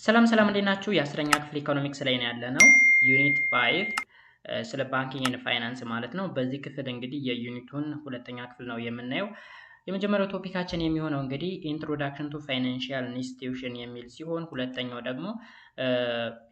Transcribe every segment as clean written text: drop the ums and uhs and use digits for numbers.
ሰላም እንዴት ናችሁ? የአስረኛ ክፍል ኢኮኖሚክስ ላይ ነው ያለነው። ዩኒት 5 ስለ ባንኪንግ ኤንድ ፋይናንስ ማለት ነው። በዚህ ክፍል እንግዲህ የዩኒቱን ሁለተኛ ክፍል ነው የምናየው። የመጀመሪያው ቶፒካችን የሚሆነው እንግዲህ ኢንትሮዳክሽን ቱ ፋይናንሺያል ኢንስቲትዩሽን የሚል ሲሆን ሁለተኛው ደግሞ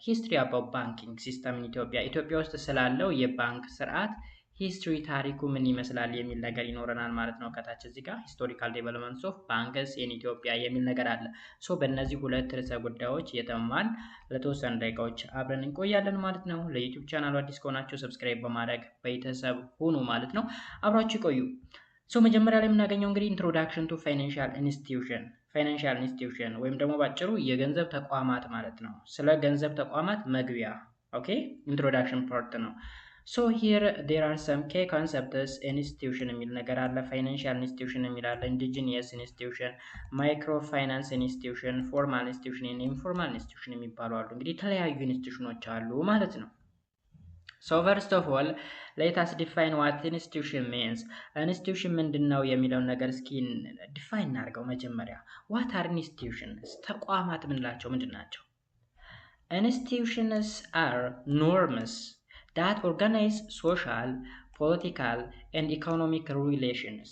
ሂስትሪ አባውት ባንኪንግ ሲስተም ኢን ኢትዮጵያ ውስጥ ስላለው የባንክ ስርዓት ሂስትሪ ታሪኩ ምን ይመስላል የሚል ነገር ይኖረናል ማለት ነው። ከታች እዚህ ጋር ሂስቶሪካል ዴቨሎፕመንትስ ኦፍ ባንክስ ኢን ኢትዮጵያ የሚል ነገር አለ። ሶ በእነዚህ ሁለት ርዕሰ ጉዳዮች የተማን ለተወሰኑ ደቂቃዎች አብረን እንቆያለን ማለት ነው። ለዩቲዩብ ቻናሉ አዲስ ከሆናችሁ ሰብስክራይብ በማድረግ ቤተሰብ ሁኑ ማለት ነው። አብራችሁ ይቆዩ። ሶ መጀመሪያ ላይ የምናገኘው እንግዲህ ኢንትሮዳክሽን ቱ ፋይናንሺያል ኢንስቲትዩሽን ወይም ደግሞ ባጭሩ የገንዘብ ተቋማት ማለት ነው። ስለ ገንዘብ ተቋማት መግቢያ ኦኬ ኢንትሮዳክሽን ፓርት ነው። So here there are some key concepts institution የሚል ነገር አለ። ፋይናንሻል ኢንስቲትዩሽን የሚል አለ። ኢንዲጂኒየስ ኢንስቲትዩሽን፣ ማይክሮ ፋይናንስ ኢንስቲትዩሽን፣ ፎርማል ኢንስቲትዩሽን እና ኢንፎርማል ኢንስቲትዩሽን የሚባሉ አሉ። እንግዲህ የተለያዩ ኢንስቲትዩሽኖች አሉ ማለት ነው። So first of all let us define what institution means. ኢንስቲትዩሽን ምንድነው የሚለውን ነገር እስኪ ዲፋይን እናድርገው መጀመሪያ። What are institutions? ተቋማት ምንላቸው ምንድናቸው? Institutions are norms that organize social, political and economic relations.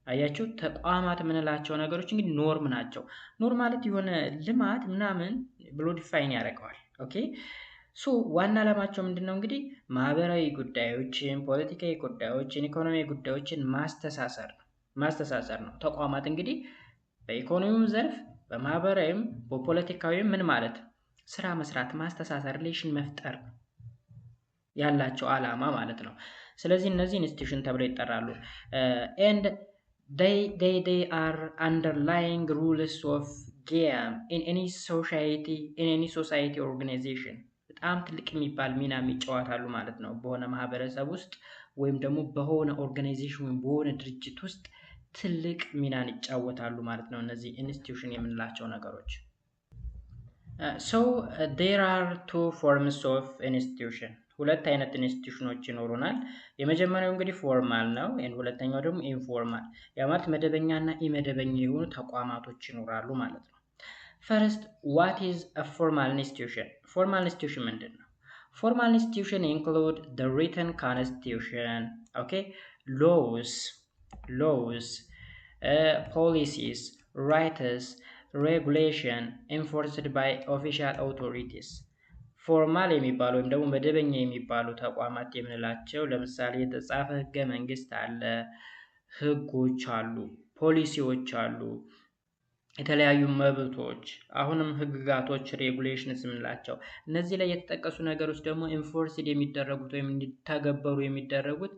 አያችሁ ተቋማት ምንላቸው ነገሮች እንግዲህ ኖርም ናቸው። ኖርም ማለት የሆነ ልማት ምናምን ብሎ ዲፋይን ያደርገዋል። ኦኬ ሶ ዋና ዓላማቸው ምንድነው እንግዲህ ማህበራዊ ጉዳዮችን፣ ፖለቲካዊ ጉዳዮችን፣ ኢኮኖሚያዊ ጉዳዮችን ማስተሳሰር ነው። ተቋማት እንግዲህ በኢኮኖሚው ዘርፍ በማህበራዊም በፖለቲካዊም ምን ማለት ስራ መስራት፣ ማስተሳሰር፣ ሪሌሽን መፍጠር ነው ያላቸው ዓላማ ማለት ነው። ስለዚህ እነዚህ ኢንስቲትዩሽን ተብለው ይጠራሉ። and they are underlying rules of game in any society organization በጣም ትልቅ የሚባል ሚና የሚጫወታሉ ማለት ነው። በሆነ ማህበረሰብ ውስጥ ወይም ደግሞ በሆነ ኦርጋናይዜሽን ወይም በሆነ ድርጅት ውስጥ ትልቅ ሚናን ይጫወታሉ ማለት ነው እነዚህ ኢንስቲትዩሽን የምንላቸው ነገሮች። So there are two forms of institution ሁለት አይነት ኢንስቲትዩሽኖች ይኖሩናል። የመጀመሪያው እንግዲህ ፎርማል ነው፣ ሁለተኛው ደግሞ ኢንፎርማል። ያ ማለት መደበኛና ኢመደበኛ የሆኑ ተቋማቶች ይኖራሉ ማለት ነው። First, what is a formal institution? Formal institution ምንድን ነው? Formal institution include the written constitution, okay, laws, policies, rights, regulation enforced by official authorities. ፎርማል የሚባሉ ወይም ደግሞ መደበኛ የሚባሉ ተቋማት የምንላቸው ለምሳሌ የተጻፈ ህገ መንግስት አለ፣ ህጎች አሉ፣ ፖሊሲዎች አሉ፣ የተለያዩ መብቶች፣ አሁንም ህግጋቶች ሬጉሌሽንስ የምንላቸው። እነዚህ ላይ የተጠቀሱ ነገሮች ደግሞ ኢንፎርስድ የሚደረጉት ወይም እንዲተገበሩ የሚደረጉት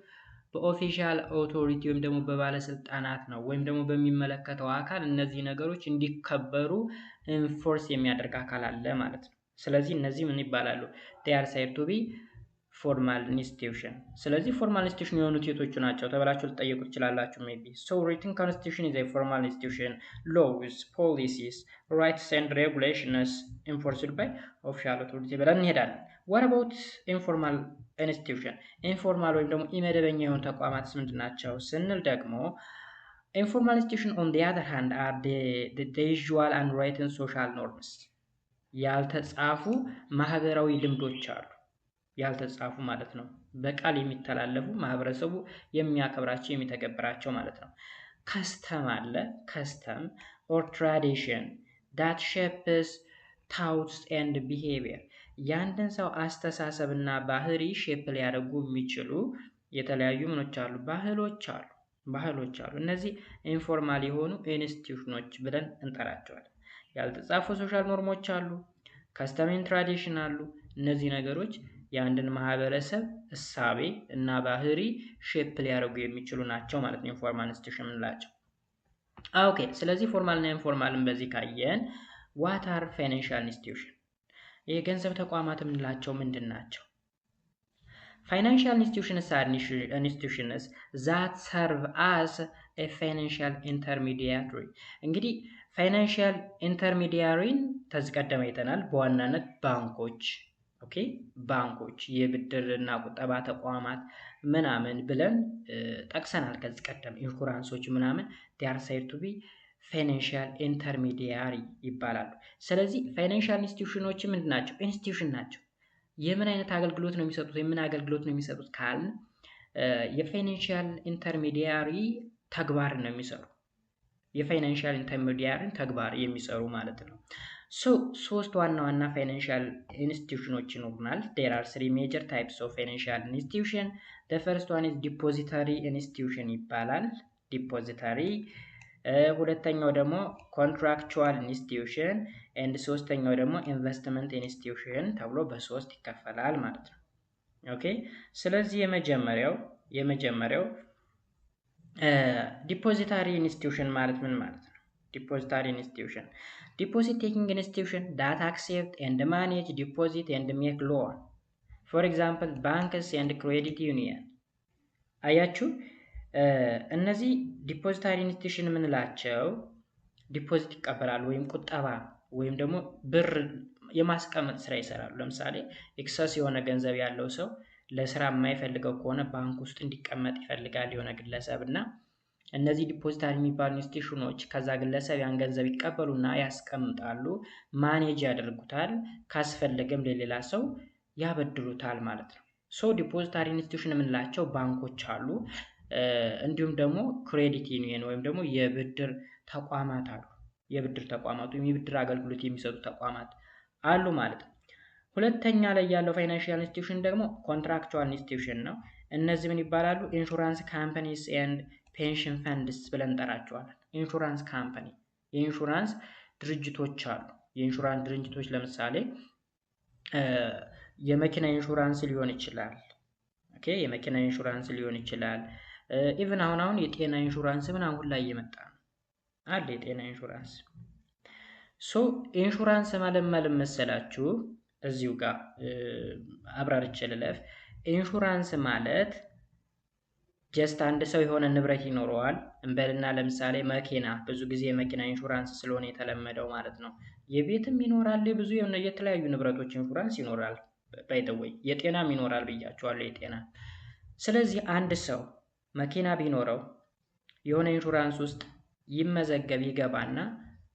በኦፊሻል ኦቶሪቲ ወይም ደግሞ በባለስልጣናት ነው፣ ወይም ደግሞ በሚመለከተው አካል እነዚህ ነገሮች እንዲከበሩ ኢንፎርስ የሚያደርግ አካል አለ ማለት ነው። ስለዚህ እነዚህ ምን ይባላሉ? they are said to be formal institution። ስለዚህ ፎርማል ኢንስቲትዩሽን የሆኑት የቶቹ ናቸው ተብላችሁ ልትጠይቁ ትችላላችሁ maybe. So written constitution is a formal institution. Laws, policies, rights and regulations enforced by official authority ብለን እንሄዳለን። What about informal institution? ኢንፎርማል ወይም ደግሞ ኢመደበኛ የሆኑ ተቋማትስ ምንድን ናቸው ስንል ደግሞ informal institution on the other hand are the usual unwritten social norms። ያልተጻፉ ማህበራዊ ልምዶች አሉ። ያልተጻፉ ማለት ነው፣ በቃል የሚተላለፉ ማህበረሰቡ የሚያከብራቸው የሚተገብራቸው ማለት ነው። ከስተም አለ፣ ከስተም or tradition that shapes thoughts and behavior። ያንድን ሰው አስተሳሰብና ባህሪ ሼፕ ሊያደርጉ የሚችሉ የተለያዩ ምኖች አሉ፣ ባህሎች አሉ። እነዚህ ኢንፎርማል የሆኑ ኢንስቲትዩሽኖች ብለን እንጠራቸዋለን። ያልተጻፉ ሶሻል ኖርሞች አሉ፣ ከስተሜን ትራዲሽን አሉ። እነዚህ ነገሮች የአንድን ማህበረሰብ እሳቤ እና ባህሪ ሼፕ ሊያደርጉ የሚችሉ ናቸው ማለት ነው ኢንፎርማል ኢንስቲትዩሽን የምንላቸው። ኦኬ ስለዚህ ፎርማል እና ኢንፎርማልን በዚህ ካየን what are financial institution? የገንዘብ ተቋማት የምንላቸው ምንድን ናቸው? Financial institutions are institutions that serve as a financial intermediary። እንግዲህ ፋይናንሻል ኢንተርሚዲያሪን ተዝቀደመ አይተናል። በዋናነት ባንኮች ኦኬ ባንኮች የብድርና ቁጠባ ተቋማት ምናምን ብለን ጠቅሰናል ከዚህ ቀደም። ኢንሹራንሶች ምናምን they are said to be ፋይናንሻል ኢንተርሚዲያሪ ይባላሉ። ስለዚህ ፋይናንሻል ኢንስቲትዩሽኖች ምንድናቸው? ኢንስቲትዩሽን ናቸው። የምን አይነት አገልግሎት ነው የሚሰጡት? የምን አገልግሎት ነው የሚሰጡት ካልን የፋይናንሻል ኢንተርሚዲያሪ ተግባር ነው የሚሰሩ። የፋይናንሻል ኢንተርሚዲያሪን ተግባር የሚሰሩ ማለት ነው። ሶስት ዋና ዋና ፋይናንሻል ኢንስቲትዩሽኖች ይኖሩናል። there are three major types of financial institution. the first one is depository institution ይባላል። ዲፖዚታሪ ሁለተኛው ደግሞ ኮንትራክቹዋል ኢንስቲትዩሽን ኤንድ ሶስተኛው ደግሞ ኢንቨስትመንት ኢንስቲትዩሽን ተብሎ በሶስት ይከፈላል ማለት ነው። ኦኬ ስለዚህ የመጀመሪያው ዲፖዚታሪ ኢንስቲትዩሽን ማለት ምን ማለት ነው? ዲፖዚታሪ ኢንስቲትዩሽን deposit taking institution that accept and manage deposit and make loan. for example banks and credit union. አያችሁ እነዚህ ዲፖዚታሪ ኢንስቲትዩሽን የምንላቸው ዲፖዚት ይቀበላሉ ወይም ቁጠባ ወይም ደግሞ ብር የማስቀመጥ ስራ ይሰራሉ። ለምሳሌ ኤክሰስ የሆነ ገንዘብ ያለው ሰው ለስራ የማይፈልገው ከሆነ ባንክ ውስጥ እንዲቀመጥ ይፈልጋል የሆነ ግለሰብ እና እነዚህ ዲፖዚታሪ የሚባሉ ኢንስቲትዩሽኖች ከዛ ግለሰብ ያን ገንዘብ ይቀበሉና ያስቀምጣሉ፣ ማኔጅ ያደርጉታል፣ ካስፈለገም ለሌላ ሰው ያበድሩታል ማለት ነው። ዲፖዚታሪ ኢንስቲትዩሽን የምንላቸው ባንኮች አሉ፣ እንዲሁም ደግሞ ክሬዲት ዩኒየን ወይም ደግሞ የብድር ተቋማት አሉ። የብድር ተቋማት ወይም የብድር አገልግሎት የሚሰጡ ተቋማት አሉ ማለት ነው። ሁለተኛ ላይ ያለው ፋይናንሻል ኢንስቲትዩሽን ደግሞ ኮንትራክቹዋል ኢንስቲትዩሽን ነው። እነዚህ ምን ይባላሉ? ኢንሹራንስ ካምፓኒስ ኤንድ ፔንሽን ፈንድስ ብለን እንጠራቸዋለን። ኢንሹራንስ ካምፓኒ የኢንሹራንስ ድርጅቶች አሉ። የኢንሹራንስ ድርጅቶች ለምሳሌ የመኪና ኢንሹራንስ ሊሆን ይችላል። ኦኬ የመኪና ኢንሹራንስ ሊሆን ይችላል። ኢቭን አሁን የጤና ኢንሹራንስ ምን አሁን ላይ እየመጣ ነው አለ የጤና ኢንሹራንስ። ኢንሹራንስ ማለት መሰላችሁ እዚሁ ጋር አብራርቼ ልለፍ። ኢንሹራንስ ማለት ጀስት አንድ ሰው የሆነ ንብረት ይኖረዋል እንበልና ለምሳሌ መኪና፣ ብዙ ጊዜ የመኪና ኢንሹራንስ ስለሆነ የተለመደው ማለት ነው። የቤትም ይኖራል፣ ብዙ የተለያዩ ንብረቶች ኢንሹራንስ ይኖራል። ባይተወይ የጤናም ይኖራል ብያቸዋለሁ የጤና። ስለዚህ አንድ ሰው መኪና ቢኖረው የሆነ ኢንሹራንስ ውስጥ ይመዘገብ ይገባና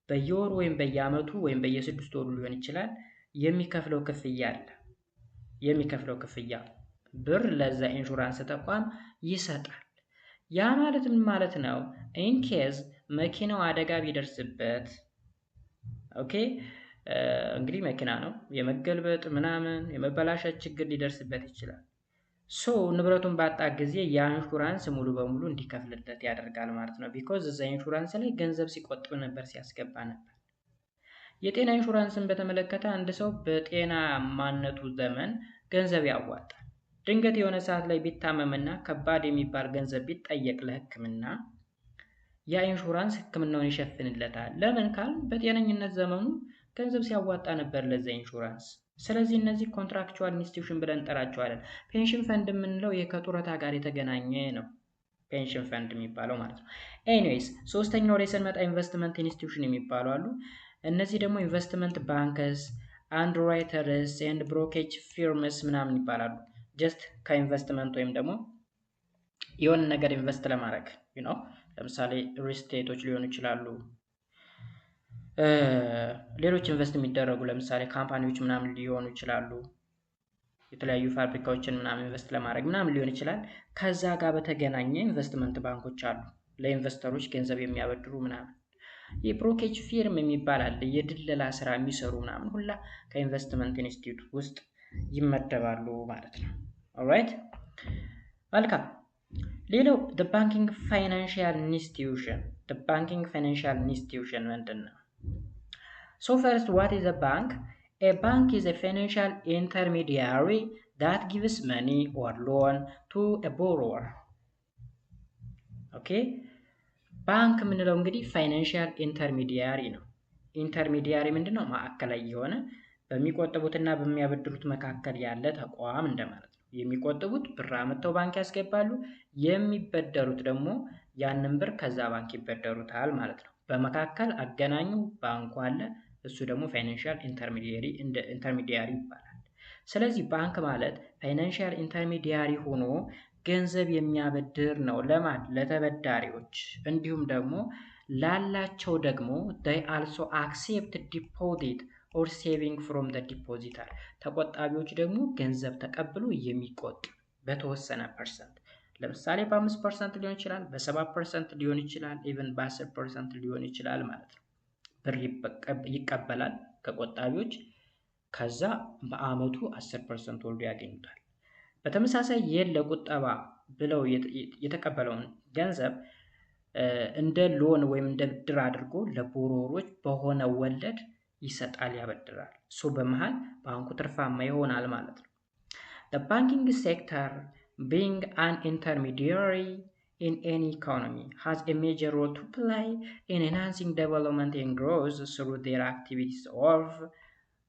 በየወሩ ወይም በየአመቱ ወይም በየ6 ወሩ ሊሆን ይችላል የሚከፍለው ክፍያ አለ። የሚከፍለው ክፍያ ብር ለዛ ኢንሹራንስ ተቋም ይሰጣል። ያ ማለት ምን ማለት ነው? ኢንኬዝ መኪናው አደጋ ቢደርስበት ኦኬ እንግዲህ መኪና ነው የመገልበጥ ምናምን የመበላሸት ችግር ሊደርስበት ይችላል። ንብረቱን ባጣ ጊዜ ያ ኢንሹራንስ ሙሉ በሙሉ እንዲከፍልለት ያደርጋል ማለት ነው። ቢኮዝ እዛ ኢንሹራንስ ላይ ገንዘብ ሲቆጥብ ነበር፣ ሲያስገባ ነበር። የጤና ኢንሹራንስን በተመለከተ አንድ ሰው በጤናማነቱ ዘመን ገንዘብ ያዋጣል። ድንገት የሆነ ሰዓት ላይ ቢታመምና ከባድ የሚባል ገንዘብ ቢጠየቅ ለሕክምና ያ ኢንሹራንስ ሕክምናውን ይሸፍንለታል። ለምን ካል በጤነኝነት ዘመኑ ገንዘብ ሲያዋጣ ነበር ለዛ ኢንሹራንስ። ስለዚህ እነዚህ ኮንትራክቹዋል ኢንስቲትዩሽን ብለን እንጠራቸዋለን። ፔንሽን ፈንድ የምንለው ከጡረታ ጋር የተገናኘ ነው፣ ፔንሽን ፈንድ የሚባለው ማለት ነው። ኤኒዌይስ ሶስተኛው ላይ ስንመጣ ኢንቨስትመንት ኢንስቲትዩሽን የሚባሉ አሉ። እነዚህ ደግሞ ኢንቨስትመንት ባንክስ፣ አንደርራይተርስ ኤንድ ብሮኬጅ ፊርምስ ምናምን ይባላሉ። ጀስት ከኢንቨስትመንት ወይም ደግሞ የሆነ ነገር ኢንቨስት ለማድረግ ለምሳሌ ሪል ስቴቶች ሊሆኑ ይችላሉ። ሌሎች ኢንቨስት የሚደረጉ ለምሳሌ ካምፓኒዎች ምናምን ሊሆኑ ይችላሉ። የተለያዩ ፋብሪካዎችን ምናምን ኢንቨስት ለማድረግ ምናምን ሊሆን ይችላል። ከዛ ጋር በተገናኘ ኢንቨስትመንት ባንኮች አሉ፣ ለኢንቨስተሮች ገንዘብ የሚያበድሩ ምናምን። የብሮኬጅ ፊርም የሚባል አለ፣ የድለላ ስራ የሚሰሩ ምናምን ሁላ ከኢንቨስትመንት ኢንስቲትዩት ውስጥ ይመደባሉ ማለት ነው። ኦልራይት መልካም። ሌላው the banking financial institution ምንድን ነው? first, what is a bank? A bank is a financial intermediary that gives money or loan to a borrower. okay ባንክ ምንለው እንግዲህ ፋይናንሻል ኢንተርሚዲያሪ ነው። ኢንተርሚዲያሪ ምንድነው? ማዕከላዊ የሆነ በሚቆጥቡትና በሚያበድሩት መካከል ያለ ተቋም እንደማለት ነው። የሚቆጥቡት ብር አመጣው ባንክ ያስገባሉ፣ የሚበደሩት ደግሞ ያንን ብር ከዛ ባንክ ይበደሩታል ማለት ነው። በመካከል አገናኙ ባንኩ አለ፣ እሱ ደግሞ ፋይናንሻል ኢንተርሚዲያሪ ይባላል። ስለዚህ ባንክ ማለት ፋይናንሻል ኢንተርሚዲያሪ ሆኖ ገንዘብ የሚያበድር ነው። ለማን? ለተበዳሪዎች፣ እንዲሁም ደግሞ ላላቸው ደግሞ they also accept deposit or saving from the depositor ተቆጣቢዎች ደግሞ ገንዘብ ተቀብሎ የሚቆጥብ በተወሰነ ፐርሰንት ለምሳሌ በ5% ሊሆን ይችላል በ7% ሊሆን ይችላል ኢቭን በ10% ሊሆን ይችላል ማለት ነው ብር ይቀበላል ከቆጣቢዎች ከዛ በአመቱ 10% ወልዶ ያገኙታል በተመሳሳይ ለቁጠባ ብለው የተቀበለውን ገንዘብ እንደ ሎን ወይም እንደ ብድር አድርጎ ለቦሮሮች በሆነ ወለድ ይሰጣል ያበድራል ሶ በመሃል ባንኩ ትርፋማ ይሆናል ማለት ነው the banking sector being an intermediary in any economy has a major role to play in enhancing development and growth through their activities of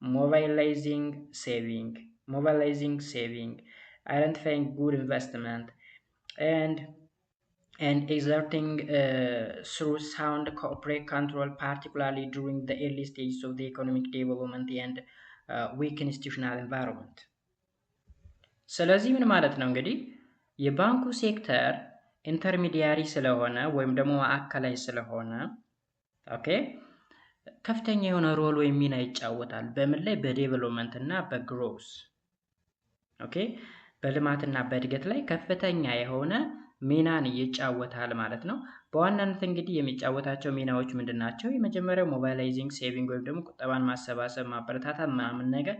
mobilizing saving identifying good investment and exerting through sound corporate control, particularly during the early stages of the economic development and weak institutional environment. ስለዚህ ምን ማለት ነው እንግዲህ የባንኩ ሴክተር ኢንተርሚዲያሪ ስለሆነ ወይም ደግሞ ማዕከላዊ ስለሆነ ኦኬ ከፍተኛ የሆነ ሮል ወይም ሚና ይጫወታል በምን ላይ በዴቨሎፕመንት እና በግሮዝ ኦኬ በልማትና በእድገት ላይ ከፍተኛ የሆነ ሚናን ይጫወታል ማለት ነው በዋናነት እንግዲህ የሚጫወታቸው ሚናዎች ምንድናቸው የመጀመሪያው ሞባይላይዚንግ ሴቪንግ ወይም ደግሞ ቁጠባን ማሰባሰብ ማበረታታት ምናምን ነገር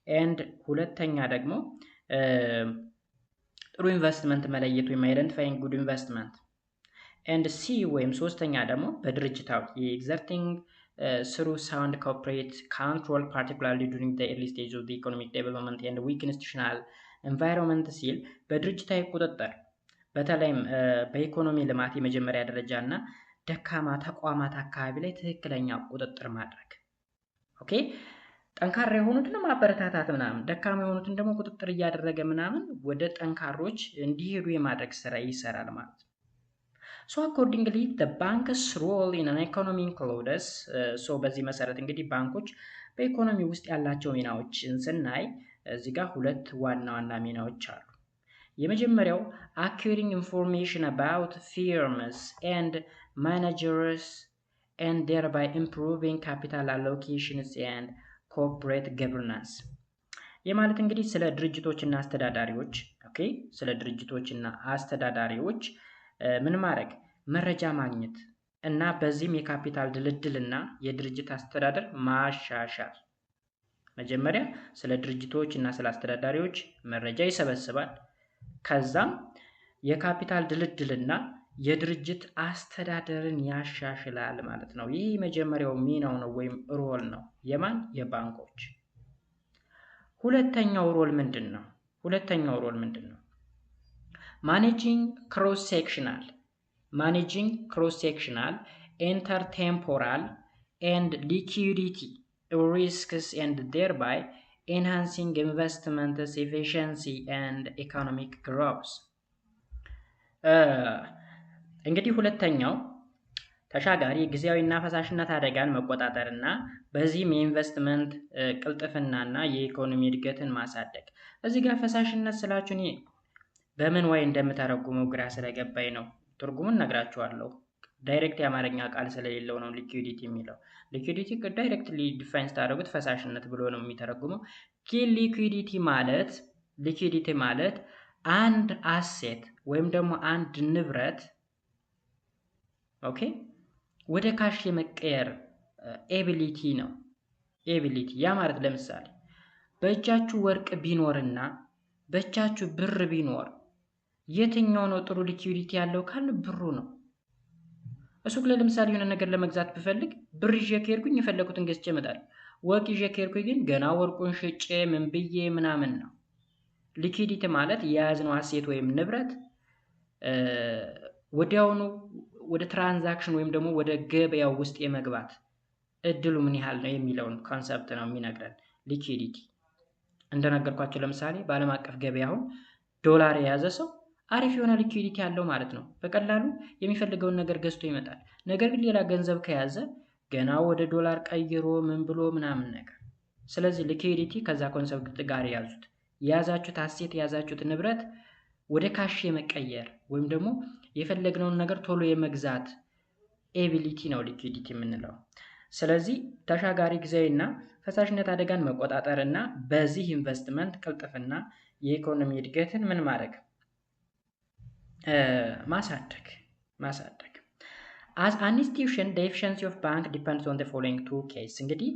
ኤንድ ሁለተኛ ደግሞ ጥሩ ኢንቨስትመንት መለየት ወይም አይደንቲፋይንግ ጉድ ኢንቨስትመንት ኤንድ ሲ ወይም ሶስተኛ ደግሞ በድርጅታዊ የኤግዘርቲንግ through sound corporate control particularly during the early stage of the economic development and weak institutional environment ሲል በድርጅታዊ ቁጥጥር በተለይም በኢኮኖሚ ልማት የመጀመሪያ ደረጃና ደካማ ተቋማት አካባቢ ላይ ትክክለኛ ቁጥጥር ማድረግ ኦኬ ጠንካራ የሆኑትን ማበረታታት ምናምን ደካማ የሆኑትን ደግሞ ቁጥጥር እያደረገ ምናምን ወደ ጠንካሮች እንዲሄዱ የማድረግ ስራ ይሰራል ማለት ነው So accordingly the bank's role in an economy includes so በዚህ መሰረት እንግዲህ ባንኮች በኢኮኖሚ ውስጥ ያላቸው ሚናዎችን ስናይ እዚህ ጋር ሁለት ዋና ሚናዎች አሉ የመጀመሪያው acquiring information about firms and managers and thereby improving capital allocations and corporate governance የማለት እንግዲህ ስለ ድርጅቶችና አስተዳዳሪዎች ኦኬ ስለ ድርጅቶችና አስተዳዳሪዎች ምን ማድረግ መረጃ ማግኘት እና በዚህም የካፒታል ድልድልና የድርጅት አስተዳደር ማሻሻል መጀመሪያ ስለ ድርጅቶችና ስለ አስተዳዳሪዎች መረጃ ይሰበስባል ከዛም የካፒታል ድልድልና የድርጅት አስተዳደርን ያሻሽላል ማለት ነው ይህ መጀመሪያው ሚናው ነው ወይም ሮል ነው የማን የባንኮች ሁለተኛው ሮል ምንድነው managing cross-sectional intertemporal and liquidity risks and thereby enhancing investment efficiency and economic growth እንግዲህ ሁለተኛው ተሻጋሪ ጊዜያዊና ፈሳሽነት አደጋን መቆጣጠርና በዚህም የኢንቨስትመንት ቅልጥፍናና የኢኮኖሚ እድገትን ማሳደግ እዚህ ጋር ፈሳሽነት ስላችሁ እኔ በምን ወይ እንደምተረጉመው ግራ ስለገባኝ ነው ትርጉሙን ነግራችኋለሁ ዳይሬክት የአማርኛ ቃል ስለሌለው ነው ሊኩዊዲቲ የሚለው ሊኩዊዲቲ ዳይሬክትሊ ዲፋይን ታደርጉት ፈሳሽነት ብሎ ነው የሚተረጉመው ሊኩዊዲቲ ማለት አንድ አሴት ወይም ደግሞ አንድ ንብረት ኦኬ ወደ ካሽ የመቀየር ኤቢሊቲ ነው ያ ማለት ለምሳሌ በእጃችሁ ወርቅ ቢኖርና በእጃችሁ ብር ቢኖር የትኛው ነው ጥሩ ሊኩዊዲቲ ያለው ካለ ብሩ ነው እሱክ ለምሳሌ የሆነ ነገር ለመግዛት ብፈልግ ብር ይዤ ከሄድኩኝ የፈለኩትን ገዝቼ እመጣለሁ ወርቅ ይዤ ከሄድኩኝ ግን ገና ወርቁን ሸጬ ምን ብዬ ምናምን ነው ሊኩዊዲቲ ማለት የያዝነው አሴት ወይም ንብረት ወዲያውኑ ወደ ትራንዛክሽን ወይም ደግሞ ወደ ገበያው ውስጥ የመግባት እድሉ ምን ያህል ነው የሚለውን ኮንሰፕት ነው የሚነግረን ሊኩዊዲቲ እንደነገርኳችሁ ለምሳሌ በዓለም አቀፍ ገበያው ዶላር የያዘ ሰው አሪፍ የሆነ ሊኩዊዲቲ ያለው ማለት ነው በቀላሉ የሚፈልገውን ነገር ገዝቶ ይመጣል ነገር ግን ሌላ ገንዘብ ከያዘ ገና ወደ ዶላር ቀይሮ ምን ብሎ ምናምን ነገር ስለዚህ ሊኩዊዲቲ ከዛ ኮንሰፕት ጋር ያዙት ያዛችሁት አሴት ያዛችሁት ንብረት ወደ ካሽ የመቀየር ወይም ደግሞ የፈለግነውን ነገር ቶሎ የመግዛት ኤቢሊቲ ነው ሊኩዊዲቲ የምንለው። ስለዚህ ተሻጋሪ ጊዜያዊና ፈሳሽነት አደጋን መቆጣጠር እና በዚህ ኢንቨስትመንት ቅልጥፍና የኢኮኖሚ እድገትን ምን ማድረግ ማሳደግ። As an institution, the efficiency of bank depends on the following two cases. እንግዲህ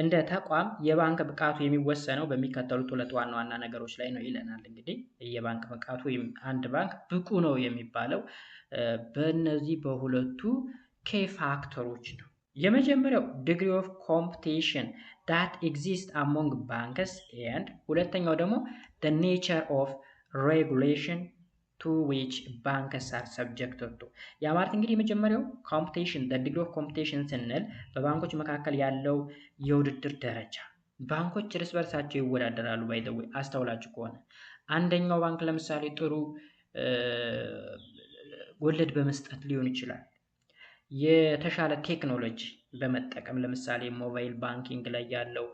እንደ ተቋም የባንክ ብቃቱ የሚወሰነው በሚከተሉት ሁለት ዋና ዋና ነገሮች ላይ ነው ይለናል። እንግዲህ የባንክ ብቃቱ ወይም አንድ ባንክ ብቁ ነው የሚባለው በእነዚህ በሁለቱ ኬ ፋክተሮች ነው። የመጀመሪያው ዲግሪ ኦፍ ኮምፒቲሽን that exists among banks and ሁለተኛው ደግሞ the nature of regulation to which banks are subjected to። ያ ማለት እንግዲህ የመጀመሪያው ኮምፒቲሽን the degree of competition ስንል በባንኮች መካከል ያለው የውድድር ደረጃ። ባንኮች እርስ በርሳቸው ይወዳደራሉ። ባይ ዘ ዌይ አስተውላችሁ ከሆነ አንደኛው ባንክ ለምሳሌ ጥሩ ወለድ በመስጠት ሊሆን ይችላል። የተሻለ ቴክኖሎጂ በመጠቀም ለምሳሌ ሞባይል ባንኪንግ ላይ ያለው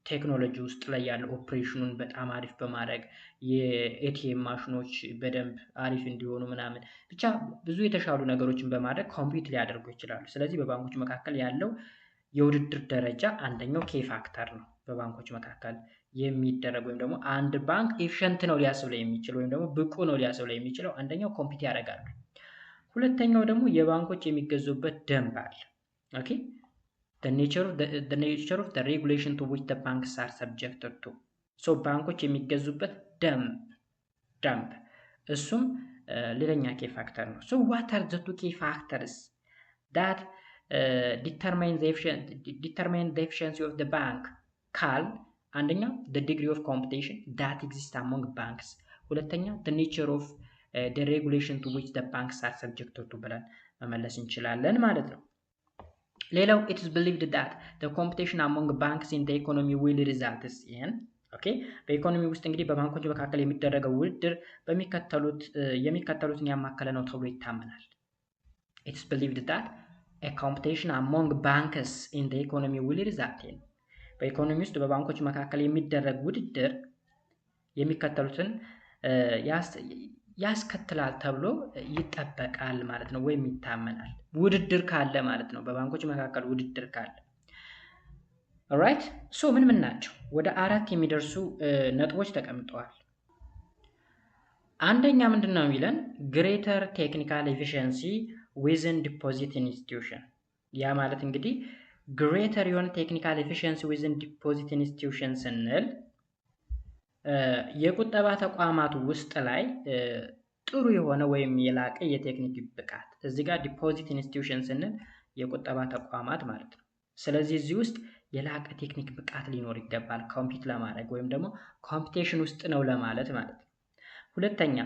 ቴክኖሎጂ ውስጥ ላይ ያለው ኦፕሬሽኑን በጣም አሪፍ በማድረግ የኤቲኤም ማሽኖች በደንብ አሪፍ እንዲሆኑ ምናምን ብቻ ብዙ የተሻሉ ነገሮችን በማድረግ ኮምፒት ሊያደርጉ ይችላሉ። ስለዚህ በባንኮች መካከል ያለው የውድድር ደረጃ አንደኛው ኬ ፋክተር ነው። በባንኮች መካከል የሚደረግ ወይም ደግሞ አንድ ባንክ ኤፊሽንት ነው ሊያስብለው የሚችል ወይም ደግሞ ብቁ ነው ሊያስብለው የሚችለው አንደኛው ኮምፒት ያደርጋሉ። ሁለተኛው ደግሞ የባንኮች የሚገዙበት ደንብ አለ። ኦኬ the nature of the regulation to which the banks are subjected to. so ባንኮች የሚገዙበት ደንብ እሱም ሌላኛ ኬ ፋክተር ነው። so what are the two key factors that determine the efficiency of the bank? ካል አንደኛ the degree of competition that exists among banks፣ ሁለተኛ the nature of the regulation to which the banks are subjected to ብለን መመለስ እንችላለን ማለት ነው። ሌላው it is believed that the competition among banks in the economy will result in በኢኮኖሚ ውስጥ እንግዲህ በባንኮች መካከል የሚደረገው ውድድር የሚከተሉትን ያማከለ ነው ተብሎ ይታመናል። it is believed that a competition among banks in the economy will result in በኢኮኖሚ ውስጥ በባንኮች መካከል የሚደረግ ውድድር የሚከተሉትን ያስከትላል ተብሎ ይጠበቃል ማለት ነው፣ ወይም ይታመናል። ውድድር ካለ ማለት ነው፣ በባንኮች መካከል ውድድር ካለ። ኦልራይት ሶ ምን ናቸው? ወደ 4 የሚደርሱ ነጥቦች ተቀምጠዋል። አንደኛ ምንድነው የሚለን? ግሬተር ቴክኒካል ኤፊሺየንሲ ዊዝን ዲፖዚት ኢንስቲትዩሽን። ያ ማለት እንግዲህ ግሬተር የሆነ ቴክኒካል ኤፊሺየንሲ ዊዝን ዲፖዚት ኢንስቲትዩሽን ስንል የቁጠባ ተቋማት ውስጥ ላይ ጥሩ የሆነ ወይም የላቀ የቴክኒክ ብቃት። እዚህ ጋር ዲፖዚት ኢንስቲትዩሽን ስንል የቁጠባ ተቋማት ማለት ነው። ስለዚህ እዚህ ውስጥ የላቀ ቴክኒክ ብቃት ሊኖር ይገባል ኮምፒት ለማድረግ ወይም ደግሞ ኮምፒቲሽን ውስጥ ነው ለማለት ማለት ነው። ሁለተኛ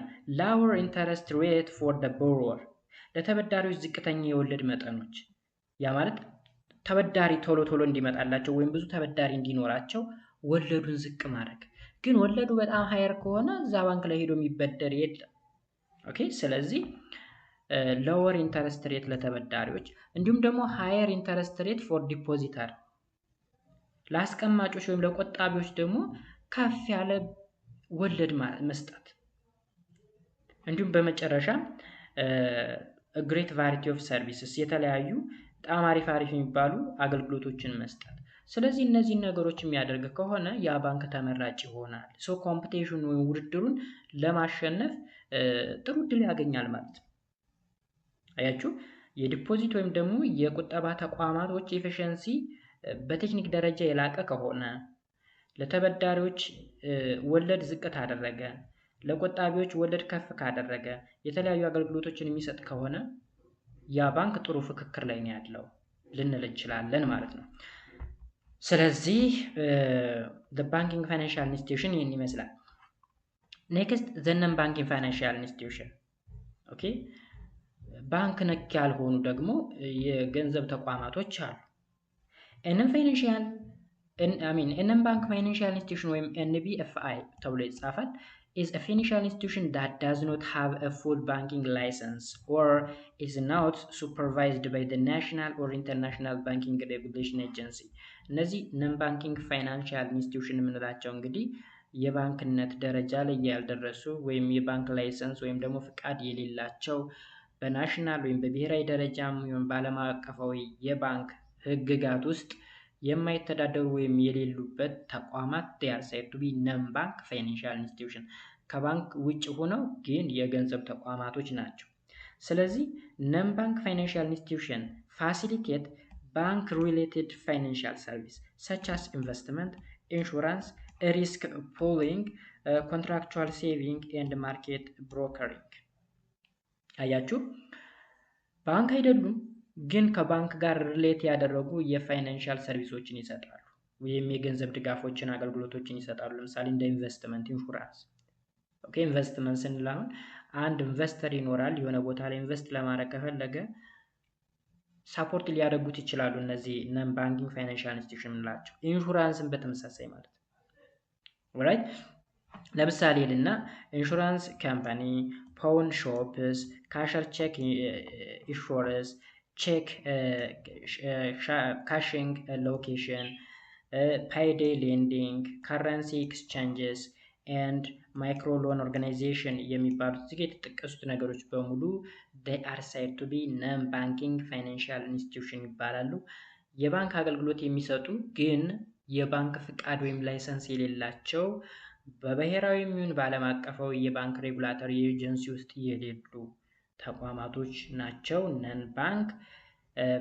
lower interest rate for the borrower፣ ለተበዳሪዎች ዝቅተኛ የወለድ መጠኖች። ያ ማለት ተበዳሪ ቶሎ እንዲመጣላቸው ወይም ብዙ ተበዳሪ እንዲኖራቸው ወለዱን ዝቅ ማድረግ። ግን ወለዱ በጣም ሃየር ከሆነ እዛ ባንክ ላይ ሄዶ የሚበደር የለም። ኦኬ ስለዚህ lower interest rate ለተበዳሪዎች፣ እንዲሁም ደግሞ higher interest rate for depositor ለአስቀማጮች ወይም ለቆጣቢዎች ደግሞ ከፍ ያለ ወለድ መስጠት። እንዲሁም በመጨረሻ great variety of services የተለያዩ በጣም አሪፍ የሚባሉ አገልግሎቶችን መስጠት። ስለዚህ እነዚህ ነገሮች የሚያደርግ ከሆነ ያ ባንክ ተመራጭ ይሆናል። ሶ ኮምፒቲሽን ወይም ውድድሩን ለማሸነፍ ጥሩ እድል ያገኛል ማለት ነው። አያችሁ የዲፖዚት ወይም ደግሞ የቁጠባ ተቋማቶች ኤፊሺየንሲ በቴክኒክ ደረጃ የላቀ ከሆነ፣ ለተበዳሪዎች ወለድ ዝቅ ካደረገ፣ ለቆጣቢዎች ወለድ ከፍ ካደረገ፣ የተለያዩ አገልግሎቶችን የሚሰጥ ከሆነ ያ ባንክ ጥሩ ፍክክር ላይ ነው ያለው ልንል እንችላለን ማለት ነው። ስለዚህ the banking financial institution ይህን ይመስላል። next the non-banking financial institution ኦኬ ባንክ ነክ ያልሆኑ ደግሞ የገንዘብ ተቋማቶች አሉ። non-bank financial institution ወይም NBFI ተብሎ ይጻፋል is a financial institution that does not have a full banking license or is not supervised by the national or international banking regulation agency። እነዚህ non banking financial institution የምንላቸው እንግዲህ የባንክነት ደረጃ ላይ ያልደረሱ ወይም የባንክ ላይሰንስ ወይም ደግሞ ፍቃድ የሌላቸው በናሽናል ወይም በብሔራዊ ደረጃም ወይም በዓለም አቀፋዊ የባንክ ህግጋት ውስጥ የማይተዳደሩ ወይም የሌሉበት ተቋማት they are said to be non-bank financial institution ከባንክ ውጭ ሆነው ግን የገንዘብ ተቋማቶች ናቸው። ስለዚህ non-bank financial institution facilitate bank related financial service such as investment, insurance, risk pooling, contractual saving and market brokering አያችሁ ባንክ አይደሉም ግን ከባንክ ጋር ሪሌት ያደረጉ የፋይናንሻል ሰርቪሶችን ይሰጣሉ ወይም የገንዘብ ድጋፎችን አገልግሎቶችን ይሰጣሉ። ለምሳሌ እንደ ኢንቨስትመንት፣ ኢንሹራንስ። ኦኬ ኢንቨስትመንት ስንል አሁን አንድ ኢንቨስተር ይኖራል የሆነ ቦታ ላይ ኢንቨስት ለማድረግ ከፈለገ ሳፖርት ሊያደርጉት ይችላሉ እነዚህ ነን ባንኪንግ ፋይናንሻል ኢንስቲትዩሽን የምንላቸው። ኢንሹራንስን በተመሳሳይ ማለት ነው። ኦራይት ለምሳሌ ልና ኢንሹራንስ ካምፓኒ፣ ፓውን ሾፕስ፣ ካሸር ቼክ ኢንሹራንስ፣ ቼክ ካሽንግ ሎኬሽን፣ ፓይዴይ ሌንዲንግ፣ ካረንሲ ኤክስቼንጅስ ኤንድ ማይክሮ ሎን ኦርጋናይዜሽን የሚባሉት እዚህ የተጠቀሱት ነገሮች በሙሉ they are said to be non-banking financial institution ይባላሉ። የባንክ አገልግሎት የሚሰጡ ግን የባንክ ፍቃድ ወይም ላይሰንስ የሌላቸው በብሔራዊ ይሁን በዓለም አቀፋዊ የባንክ ሬጉላተሪ ኤጀንሲ ውስጥ የሌሉ ተቋማቶች ናቸው ነን ባንክ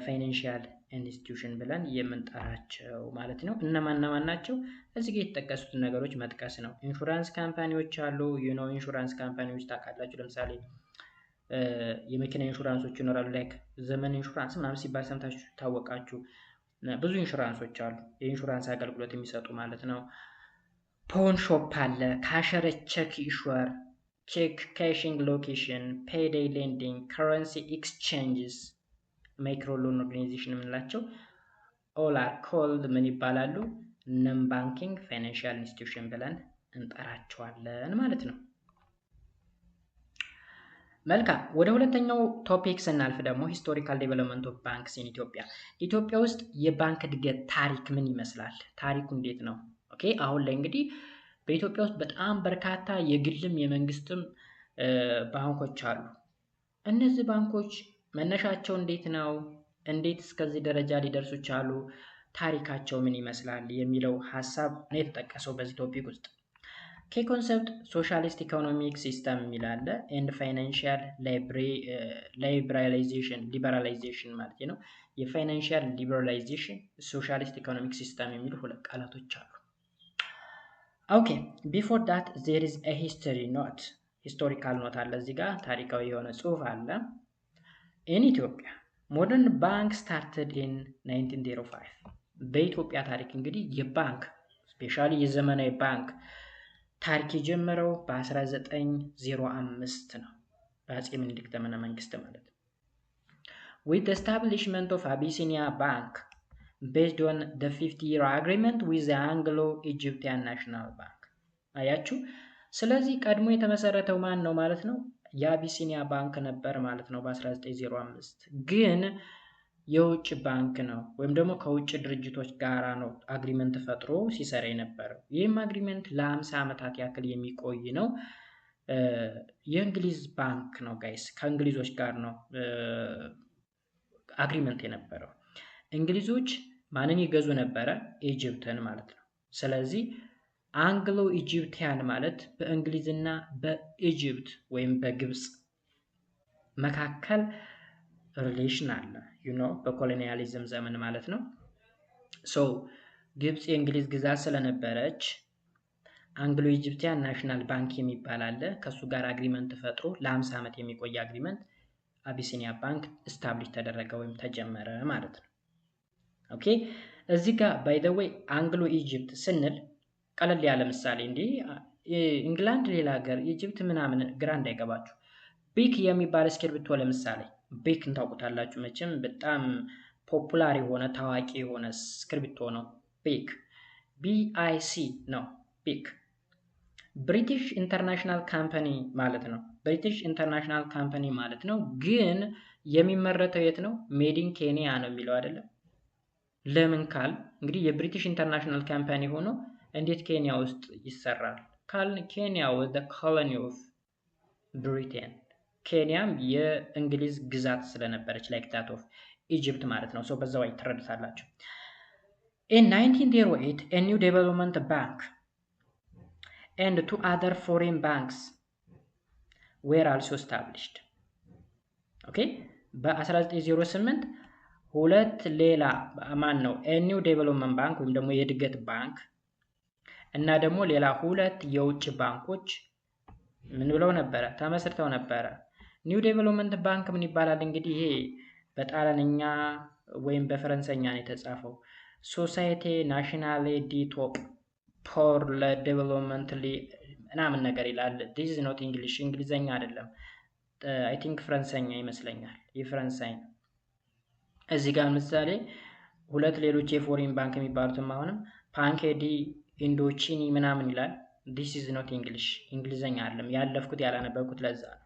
ፋይናንሻል ኢንስቲትዩሽን ብለን የምንጠራቸው ማለት ነው። እነማን ናቸው? እዚህ ጋር የተጠቀሱት ነገሮች መጥቀስ ነው። ኢንሹራንስ ካምፓኒዎች አሉ። ኢንሹራንስ ካምፓኒዎች ታውቃላችሁ። ለምሳሌ የመኪና ኢንሹራንሶች ይኖራሉ። ላይክ ዘመን ኢንሹራንስ ምናምን ሲባል ሰምታችሁ ታወቃችሁ። ብዙ ኢንሹራንሶች አሉ የኢንሹራንስ አገልግሎት የሚሰጡ ማለት ነው። ፓውን ሾፕ አለ፣ ካሸር ቼክ ኢሹር፣ ቼክ ካሽንግ ሎኬሽን፣ ፔይዴይ ሌንዲንግ፣ ከረንሲ ኤክስቼንጅስ፣ ማይክሮ ሎን ኦርጋናይዜሽን የምንላቸው ኦል አር ኮልድ ምን ይባላሉ? ነን ባንኪንግ ፋይናንሻል ኢንስቲትዩሽን ብለን እንጠራቸዋለን ማለት ነው። መልካም ወደ ሁለተኛው ቶፒክ ስናልፍ ደግሞ ሂስቶሪካል ዴቨሎፕመንት ኦፍ ባንክስ ኢን ኢትዮጵያ። ኢትዮጵያ ውስጥ የባንክ እድገት ታሪክ ምን ይመስላል? ታሪኩ እንዴት ነው? ኦኬ አሁን ላይ እንግዲህ በኢትዮጵያ ውስጥ በጣም በርካታ የግልም የመንግስትም ባንኮች አሉ። እነዚህ ባንኮች መነሻቸው እንዴት ነው? እንዴት እስከዚህ ደረጃ ሊደርሱ ቻሉ? ታሪካቸው ምን ይመስላል የሚለው ሐሳብ ነው የተጠቀሰው በዚህ ቶፒክ ውስጥ። ኮንሰፕት ሶሻሊስት ኢኮኖሚክ ሲስተም የሚላለ ኤንድ ፋይናንሻል ሊበራላይዜሽን ማለት ነው። የፋይናንሻል ሊበራላይዜሽን ሶሻሊስት ኢኮኖሚክ ሲስተም የሚሉ ሁለት ቃላቶች አሉ። ኦኬ ቢፎር ዳት ዜር ኢዝ አ ሂስቶሪ ኖት፣ ሂስቶሪካል ኖት አለ እዚህ ጋር ታሪካዊ የሆነ ጽሑፍ አለ። ኢን ኢትዮጵያ ሞደርን ባንክ ስታርትድ ኢን 1905። በኢትዮጵያ ታሪክ እንግዲህ የባንክ ስፔሻሊ የዘመናዊ ባንክ ታሪክ የጀመረው በ1905 ነው፣ በአፄ ምኒልክ ዘመነ መንግስት ማለት ነው። with the establishment of Abyssinia Bank based on the 50-year agreement with the Anglo-Egyptian National Bank። አያችሁ ስለዚህ ቀድሞ የተመሰረተው ማን ነው ማለት ነው? የአቢሲኒያ ባንክ ነበር ማለት ነው በ1905። ግን የውጭ ባንክ ነው ወይም ደግሞ ከውጭ ድርጅቶች ጋራ ነው አግሪመንት ፈጥሮ ሲሰራ የነበረው። ይህም አግሪመንት ለ50 ዓመታት ያክል የሚቆይ ነው። የእንግሊዝ ባንክ ነው ጋይስ፣ ከእንግሊዞች ጋር ነው አግሪመንት የነበረው። እንግሊዞች ማንን ይገዙ ነበረ? ኢጅፕትን ማለት ነው። ስለዚህ አንግሎ ኢጂፕቲያን ማለት በእንግሊዝና በኢጅፕት ወይም በግብፅ መካከል ሪሌሽን አለ በኮሎኒያሊዝም ዘመን ማለት ነው። ሶ ግብፅ የእንግሊዝ ግዛት ስለነበረች አንግሎ ኢጂፕቲያን ናሽናል ባንክ የሚባል አለ። ከሱ ጋር አግሪመንት ፈጥሮ ለ50 ዓመት የሚቆይ አግሪመንት አቢሲኒያ ባንክ ስታብሊሽ ተደረገ ወይም ተጀመረ ማለት ነው። ኦኬ እዚህ ጋር ባይ ዘ ዌይ አንግሎ ኢጂፕት ስንል ቀለል ያለ ምሳሌ እንዴ ኢንግላንድ ሌላ ሀገር ኢጂፕት ምናምን ግራ እንዳይገባችሁ። ቢክ የሚባል እስክሪብቶ ለምሳሌ ቢክ እንታውቁታላችሁ መቼም በጣም ፖፑላር የሆነ ታዋቂ የሆነ እስክሪብቶ ነው። ቢክ BIC ነው ቢክ። ብሪቲሽ ኢንተርናሽናል ካምፓኒ ማለት ነው። ብሪቲሽ ኢንተርናሽናል ካምፓኒ ማለት ነው። ግን የሚመረተው የት ነው? ሜድ ኢን ኬንያ ነው የሚለው አይደለም። ለምን ካል እንግዲህ የብሪቲሽ ኢንተርናሽናል ካምፓኒ ሆኖ እንዴት ኬንያ ውስጥ ይሰራል ካልን ኬንያ was the colony of Britain ኬንያም የእንግሊዝ ግዛት ስለነበረች ላይክ ዳት ኦፍ ኢጂፕት ማለት ነው። ሶ በዛው ትረዱታላችሁ። In 1908 a new development bank and two other foreign banks were also established. Okay? በ1908 ሁለት ሌላ ማን ነው a new development bank ወይም ደግሞ የእድገት ባንክ እና ደግሞ ሌላ ሁለት የውጭ ባንኮች ምን ብለው ነበረ ተመስርተው ነበረ። ኒው ዴቨሎፕመንት ባንክ ምን ይባላል እንግዲህ ይሄ በጣሊያንኛ ወይም በፈረንሳይኛ ነው የተጻፈው። ሶሳይቲ ናሽናሌ ዲ ቶፕ ፖር ለዴቨሎፕመንት ምናምን ነገር ይላል። this is not English እንግሊዘኛ አይደለም። I think ፈረንሳይኛ ይመስለኛል። የፈረንሳይ እዚህ ጋር ምሳሌ ሁለት ሌሎች የፎሪን ባንክ የሚባሉትም አሁንም ፓንኬዲ ኢንዶቺኒ ምናምን ይላል። this is not English እንግሊዘኛ አይደለም። ያለፍኩት ያላነበብኩት ለዛ ነው።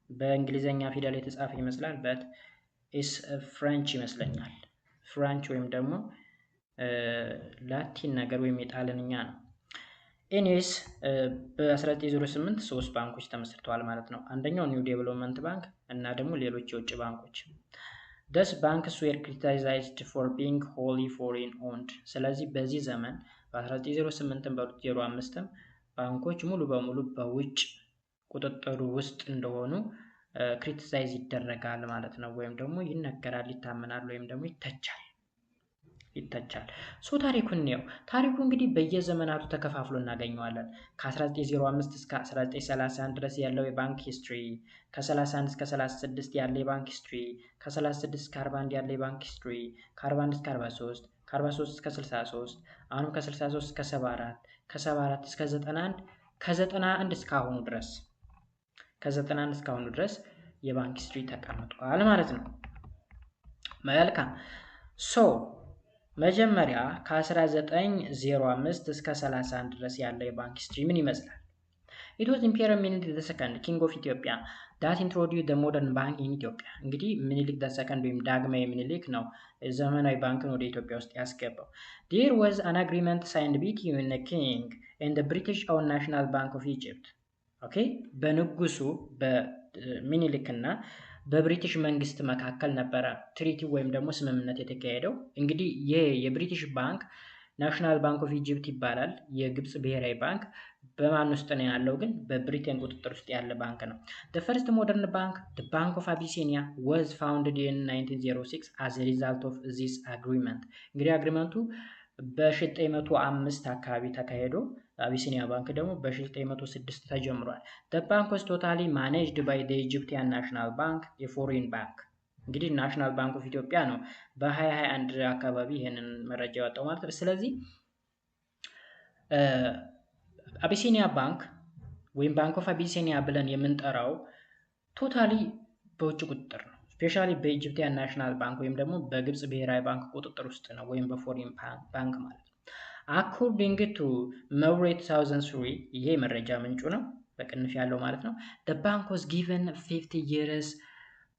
በእንግሊዘኛ ፊደል የተጻፈ ይመስላል but is ፍሬንች ይመስለኛል። ፍሬንች ወይም ደግሞ ላቲን ነገር ወይም የጣሊያንኛ ነው። ኤኒዌይስ በ1908 ሶስት ባንኮች ተመስርተዋል ማለት ነው። አንደኛው ኒው ዴቨሎፕመንት ባንክ እና ደግሞ ሌሎች የውጭ ባንኮች። thus banks were criticized for being wholly foreign owned። ስለዚህ በዚህ ዘመን በ1908 በ2005 ባንኮች ሙሉ በሙሉ በውጭ ቁጥጥሩ ውስጥ እንደሆኑ ክሪቲሳይዝ ይደረጋል ማለት ነው። ወይም ደግሞ ይነገራል፣ ይታመናል፣ ወይም ደግሞ ይተቻል። ሶ ታሪኩን ነው። ታሪኩ እንግዲህ በየዘመናቱ ተከፋፍሎ እናገኘዋለን። ከ1905 እስከ 1931 ድረስ ያለው የባንክ ሂስትሪ፣ ከ31 እስከ 36 ያለው የባንክ ሂስትሪ፣ ከ36 እስከ 41 ያለው የባንክ ሂስትሪ፣ ከ41 እስከ 43፣ ከ43 እስከ 63፣ አሁንም ከ63 እስከ 74፣ ከ74 እስከ 91፣ ከ91 እስካሁኑ ድረስ የባንክ ሂስትሪ ተቀምጧል ማለት ነው። መልካም ሶ መጀመሪያ ከ1905 እስከ 31 ድረስ ያለው የባንክ ሂስትሪ ምን ይመስላል? It was Emperor Minilik II, King of Ethiopia, that introduced the modern bank in Ethiopia. እንግዲህ ሚኒሊክ II ወይም ዳግማዊ ሚኒሊክ ነው ዘመናዊ ባንክን ወደ ኢትዮጵያ ውስጥ ያስገባው። There was an agreement signed between the king and the British owned National Bank of Egypt. Okay? በንጉሱ በሚኒሊክ እና በብሪቲሽ መንግስት መካከል ነበረ ትሪቲ ወይም ደግሞ ስምምነት የተካሄደው። እንግዲህ ይሄ የብሪቲሽ ባንክ ናሽናል ባንክ ኦፍ ኢጂፕት ይባላል። የግብጽ ብሔራዊ ባንክ በማን ውስጥ ነው ያለው? ግን በብሪቴን ቁጥጥር ውስጥ ያለ ባንክ ነው። the first modern bank, the Bank of Abyssinia, was founded in 1906 as a result of this agreement. እንግዲህ አግሪመንቱ በ1905 አካባቢ ተካሄዶ አቢሲኒያ ባንክ ደግሞ በ1906 ተጀምሯል። the bank was totally managed by the Egyptian National Bank, a foreign bank. እንግዲህ ናሽናል ባንክ ኦፍ ኢትዮጵያ ነው በ2021 አካባቢ ይሄንን መረጃ ያወጣው ማለት ነው። ስለዚህ አቢሲኒያ ባንክ ወይም ባንክ ኦፍ አቢሲኒያ ብለን የምንጠራው ቶታሊ በውጭ ቁጥጥር ነው። ስፔሻሊ በኢጂፕቲያን ናሽናል ባንክ ወይም ደግሞ በግብጽ ብሔራዊ ባንክ ቁጥጥር ውስጥ ነው፣ ወይም በፎሪን ባንክ ማለት ነው። አኮርዲንግ ቱ መውሬ 2003 ይሄ መረጃ ምንጩ ነው በቅንፍ ያለው ማለት ነው። the bank was given 50 years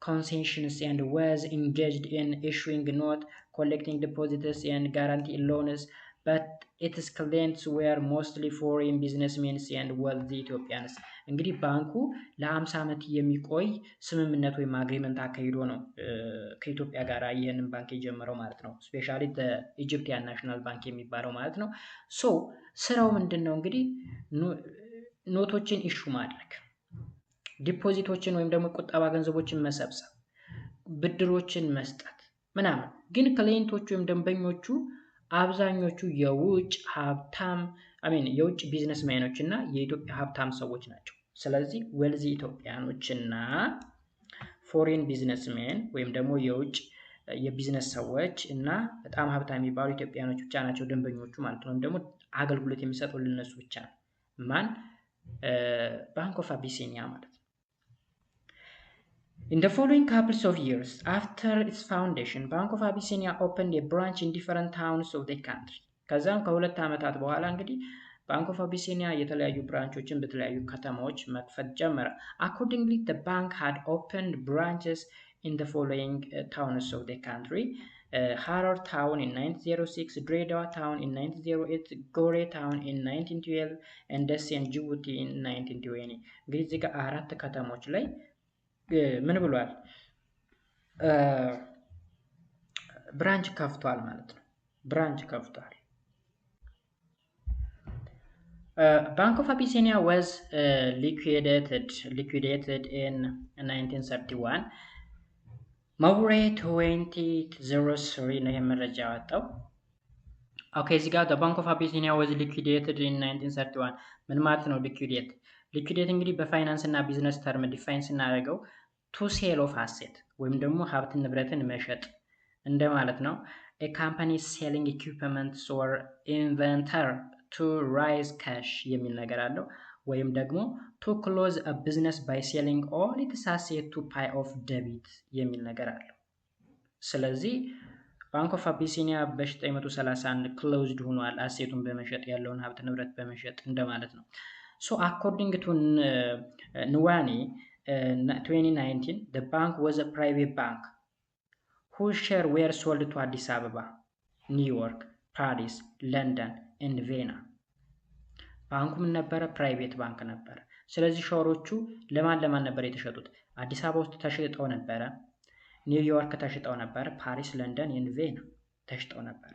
concessions and was engaged in issuing note, collecting deposits and guarantee loans, but its clients were mostly foreign businessmen and wealthy Ethiopians. እንግዲህ ባንኩ ለ50 ዓመት የሚቆይ ስምምነት ወይም አግሪመንት አካሂዶ ነው ከኢትዮጵያ ጋር ይሄንን ባንክ የጀመረው ማለት ነው። ስፔሻሊ ኢጂፕቲያን ናሽናል ባንክ የሚባለው ማለት ነው። ሶ ስራው ምንድነው እንግዲህ ኖቶችን ኢሹ ማድረግ፣ ዲፖዚቶችን ወይም ደግሞ ቁጠባ ገንዘቦችን መሰብሰብ፣ ብድሮችን መስጠት ምናምን። ግን ክላይንቶቹ ወይም ደንበኞቹ አብዛኞቹ የውጭ ሀብታም የውጭ ቢዝነስማኖች እና የኢትዮጵያ ሀብታም ሰዎች ናቸው። ስለዚህ ዌልዚ ኢትዮጵያኖች እና ፎሬን ቢዝነስሜን ወይም ደግሞ የውጭ የቢዝነስ ሰዎች እና በጣም ሀብታም የሚባሉ ኢትዮጵያኖች ብቻ ናቸው ደንበኞቹ ማለት ነው። ወይም ደግሞ አገልግሎት የሚሰጡ ለነሱ ብቻ ነው። ማን? ባንክ ኦፍ አቢሲኒያ ማለት ነው። In the following couples of years after its foundation, Bank of Abyssinia opened a branch in different towns of the country. ከዛም ከሁለት ዓመታት በኋላ እንግዲህ ባንክ ኦፍ አቢሲኒያ የተለያዩ ብራንቾችን በተለያዩ ከተማዎች መክፈት ጀመረ። Accordingly, the bank had opened branches in the following towns of the country. Harar Town in 1906, Dredwa Town in 1908, Gore Town in 1912, and Desi and Djibouti in 1920. እንግዲህ እዚህ ጋር አራት ከተሞች ላይ ምን ብሏል? ብራንች ከፍቷል ማለት ነው። ብራንች ከፍቷል። Bank of Abyssinia was liquidated in 1931. መውሬ 2003 ነው የመረጃ ያወጣው። ኦኬ እዚህ ጋር the Bank of Abyssinia was liquidated in 1931 ምን ማለት ነው? ሊኩዊዴት እንግዲህ በፋይናንስ እና ቢዝነስ ተርም ዲፋይን ስናደርገው ቱ ሴል ኦፍ አሴት ወይም ደግሞ ሀብት ንብረትን መሸጥ እንደማለት ነው። a company selling equipment or inventory to raise cash የሚል ነገር አለው። ወይም ደግሞ to close a business by selling all its assets to pay off debt የሚል ነገር አለው። ስለዚህ ባንክ ኦፍ አቢሲኒያ በ1931 ክሎዝድ ሆኗል፣ አሴቱን በመሸጥ ያለውን ሀብት ንብረት በመሸጥ እንደማለት ነው። ሶ አኮርዲንግ ቱ ንዋኔ 2019 the bank was a private bank whose share were sold to አዲስ አበባ፣ ኒውዮርክ፣ ፓሪስ፣ ለንደን ኤንድ ቬና። ባንኩ ምን ነበረ? ፕራይቬት ባንክ ነበረ። ስለዚህ ሸሮቹ ለማን ነበር የተሸጡት? አዲስ አበባ ውስጥ ተሽጠው ነበረ፣ ኒውዮርክ ተሽጠው ነበር፣ ፓሪስ፣ ለንደን ኤንድ ቬና ተሽጠው ነበር።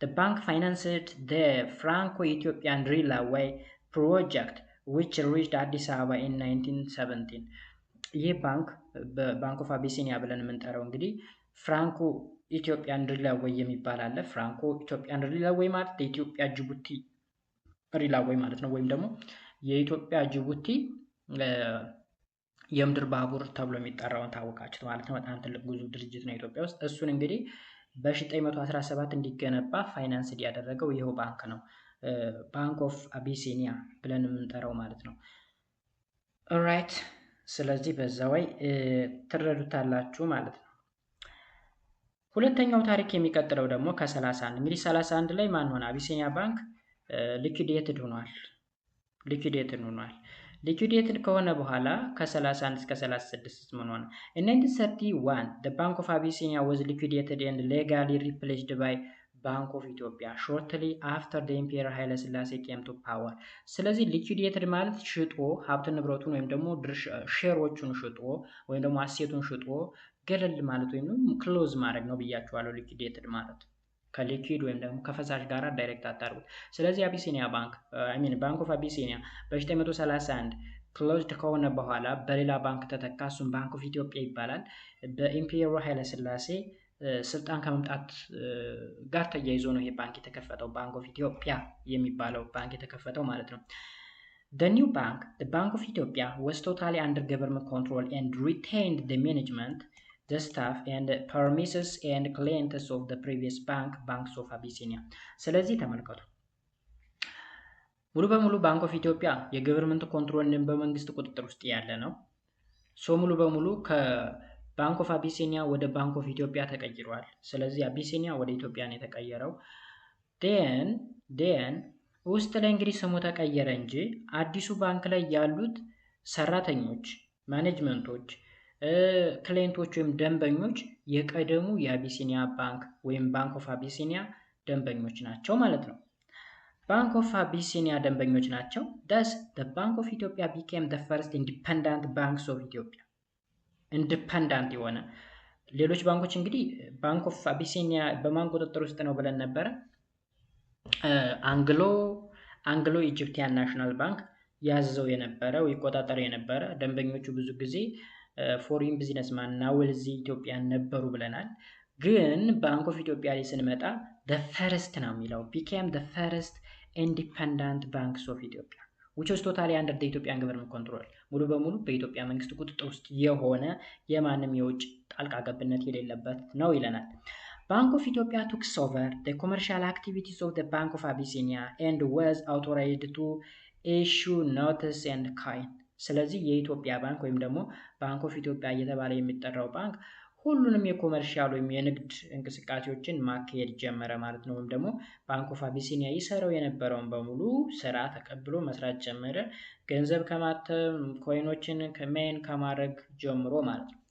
The bank financed the Franco-Ethiopian Railway project which reached አዲስ አበባ in 1917። ይህ ባንክ በባንክ ኦፍ አቢሲኒያ ብለን የምንጠራው እንግዲህ ፍራንኮ ኢትዮጵያን ሪላዌይ የሚባል አለ። ፍራንኮ ኢትዮጵያን ሪላዌይ ማለት የኢትዮጵያ ጅቡቲ ሪላዌይ ማለት ነው። ወይም ደግሞ የኢትዮጵያ ጅቡቲ የምድር ባቡር ተብሎ የሚጠራውን ታወቃችሁት ማለት ነው። በጣም ትልቅ ጉዙ ድርጅት ነው ኢትዮጵያ ውስጥ። እሱን እንግዲህ በ1917 እንዲገነባ ፋይናንስ ያደረገው ይኸው ባንክ ነው። ባንክ ኦፍ አቢሲኒያ ብለን የምንጠራው ማለት ነው። ኦልራይት። ስለዚህ በዛ ወይ ትረዱታላችሁ ማለት ነው። ሁለተኛው ታሪክ የሚቀጥለው ደግሞ ከ31 እንግዲህ 31 ላይ ማን ሆነ? አቢሲኒያ ባንክ ሊኩዊዴትድ ሆኗል። ሊኩዊዴትድ ከሆነ በኋላ ከ31 እስከ 36 ምን ሆነ? in 1931 the Bank of Abyssinia was liquidated and legally replaced by Bank of Ethiopia shortly after the Emperor ኃይለ ሥላሴ came to power። ስለዚህ ሊኩዊዴትድ ማለት ሽጦ ሀብት ንብረቱን ወይም ደግሞ ሼሮቹን ሽጦ ወይም ደግሞ አሴቱን ሽጦ ገለል ማለት ወይም ደግሞ ክሎዝ ማድረግ ነው ብያችኋለሁ። ሊኩዊዴትድ ማለት ከሊኩዊድ ወይም ደግሞ ከፈሳሽ ጋር ዳይሬክት አታርጉት። ስለዚህ አቢሲኒያ ባንክ ባንክ ኦፍ አቢሲኒያ በ1931 ክሎዝድ ከሆነ በኋላ በሌላ ባንክ ተተካ። እሱም ባንክ ኦፍ ኢትዮጵያ ይባላል። በኢምፔሪያል ኃይለ ሥላሴ ስልጣን ከመምጣት ጋር ተያይዞ ነው ይሄ ባንክ የተከፈተው። ባንክ ኦፍ ኢትዮጵያ የሚባለው ባንክ የተከፈተው ማለት ነው። The new bank, the Bank of Ethiopia, was totally under government control and retained the management, the staff and premises and clients of the previous bank, Banks of Abyssinia። ስለዚህ ተመልከቱ፣ ሙሉ በሙሉ ባንክ ኦፍ ኢትዮጵያ የገቨርንመንት ኮንትሮል በመንግስት ቁጥጥር ውስጥ ያለ ነው። ሙሉ በሙሉ ከባንክ ኦፍ አቢሲኒያ ወደ ባንክ ኦፍ ኢትዮጵያ ተቀይሯል። ስለዚህ አቢሲኒያ ወደ ኢትዮጵያ ነው የተቀየረው። ዴን ውስጥ ላይ እንግዲህ ስሙ ተቀየረ እንጂ አዲሱ ባንክ ላይ ያሉት ሰራተኞች፣ ማኔጅመንቶች፣ ክሊየንቶች ወይም ደንበኞች የቀደሙ የአቢሲኒያ ባንክ ወይም ባንክ ኦፍ አቢሲኒያ ደንበኞች ናቸው ማለት ነው። ባንክ ኦፍ አቢሲኒያ ደንበኞች ናቸው። thus the Bank of Ethiopia became the first independent banks of Ethiopia። ኢንዲፔንዳንት የሆነ ሌሎች ባንኮች እንግዲህ ባንክ ኦፍ አቢሲኒያ በማን ቁጥጥር ውስጥ ነው ብለን ነበረ? አንግሎ ኢጂፕቲያን ናሽናል ባንክ ያዘው የነበረው ይቆጣጠር የነበረ። ደንበኞቹ ብዙ ጊዜ ፎሪን ቢዝነስማን እና ወልዚ ኢትዮጵያን ነበሩ ብለናል። ግን ባንክ ኦፍ ኢትዮጵያ ላይ ስንመጣ the first ነው የሚለው became the first independent banks of Ethiopia which was totally under the Ethiopian government control። ሙሉ በሙሉ በኢትዮጵያ መንግስት ቁጥጥር ውስጥ የሆነ የማንም የውጭ ጣልቃ ገብነት የሌለበት ነው ይለናል። Bank of Ethiopia took over the commercial activities of the Bank of Abyssinia and was authorized to issue notice and coin። ስለዚህ የኢትዮጵያ ባንክ ወይም ደግሞ ባንክ ኦፍ ኢትዮጵያ እየተባለ የሚጠራው ባንክ ሁሉንም የኮመርሻል ወይም የንግድ እንቅስቃሴዎችን ማካሄድ ጀመረ ማለት ነው። ወይም ደግሞ ባንክ ኦፍ አቢሲኒያ ይሰራው የነበረውን በሙሉ ስራ ተቀብሎ መስራት ጀመረ። ገንዘብ ከማተም ኮይኖችን ከሜን ከማድረግ ጀምሮ ማለት ነው።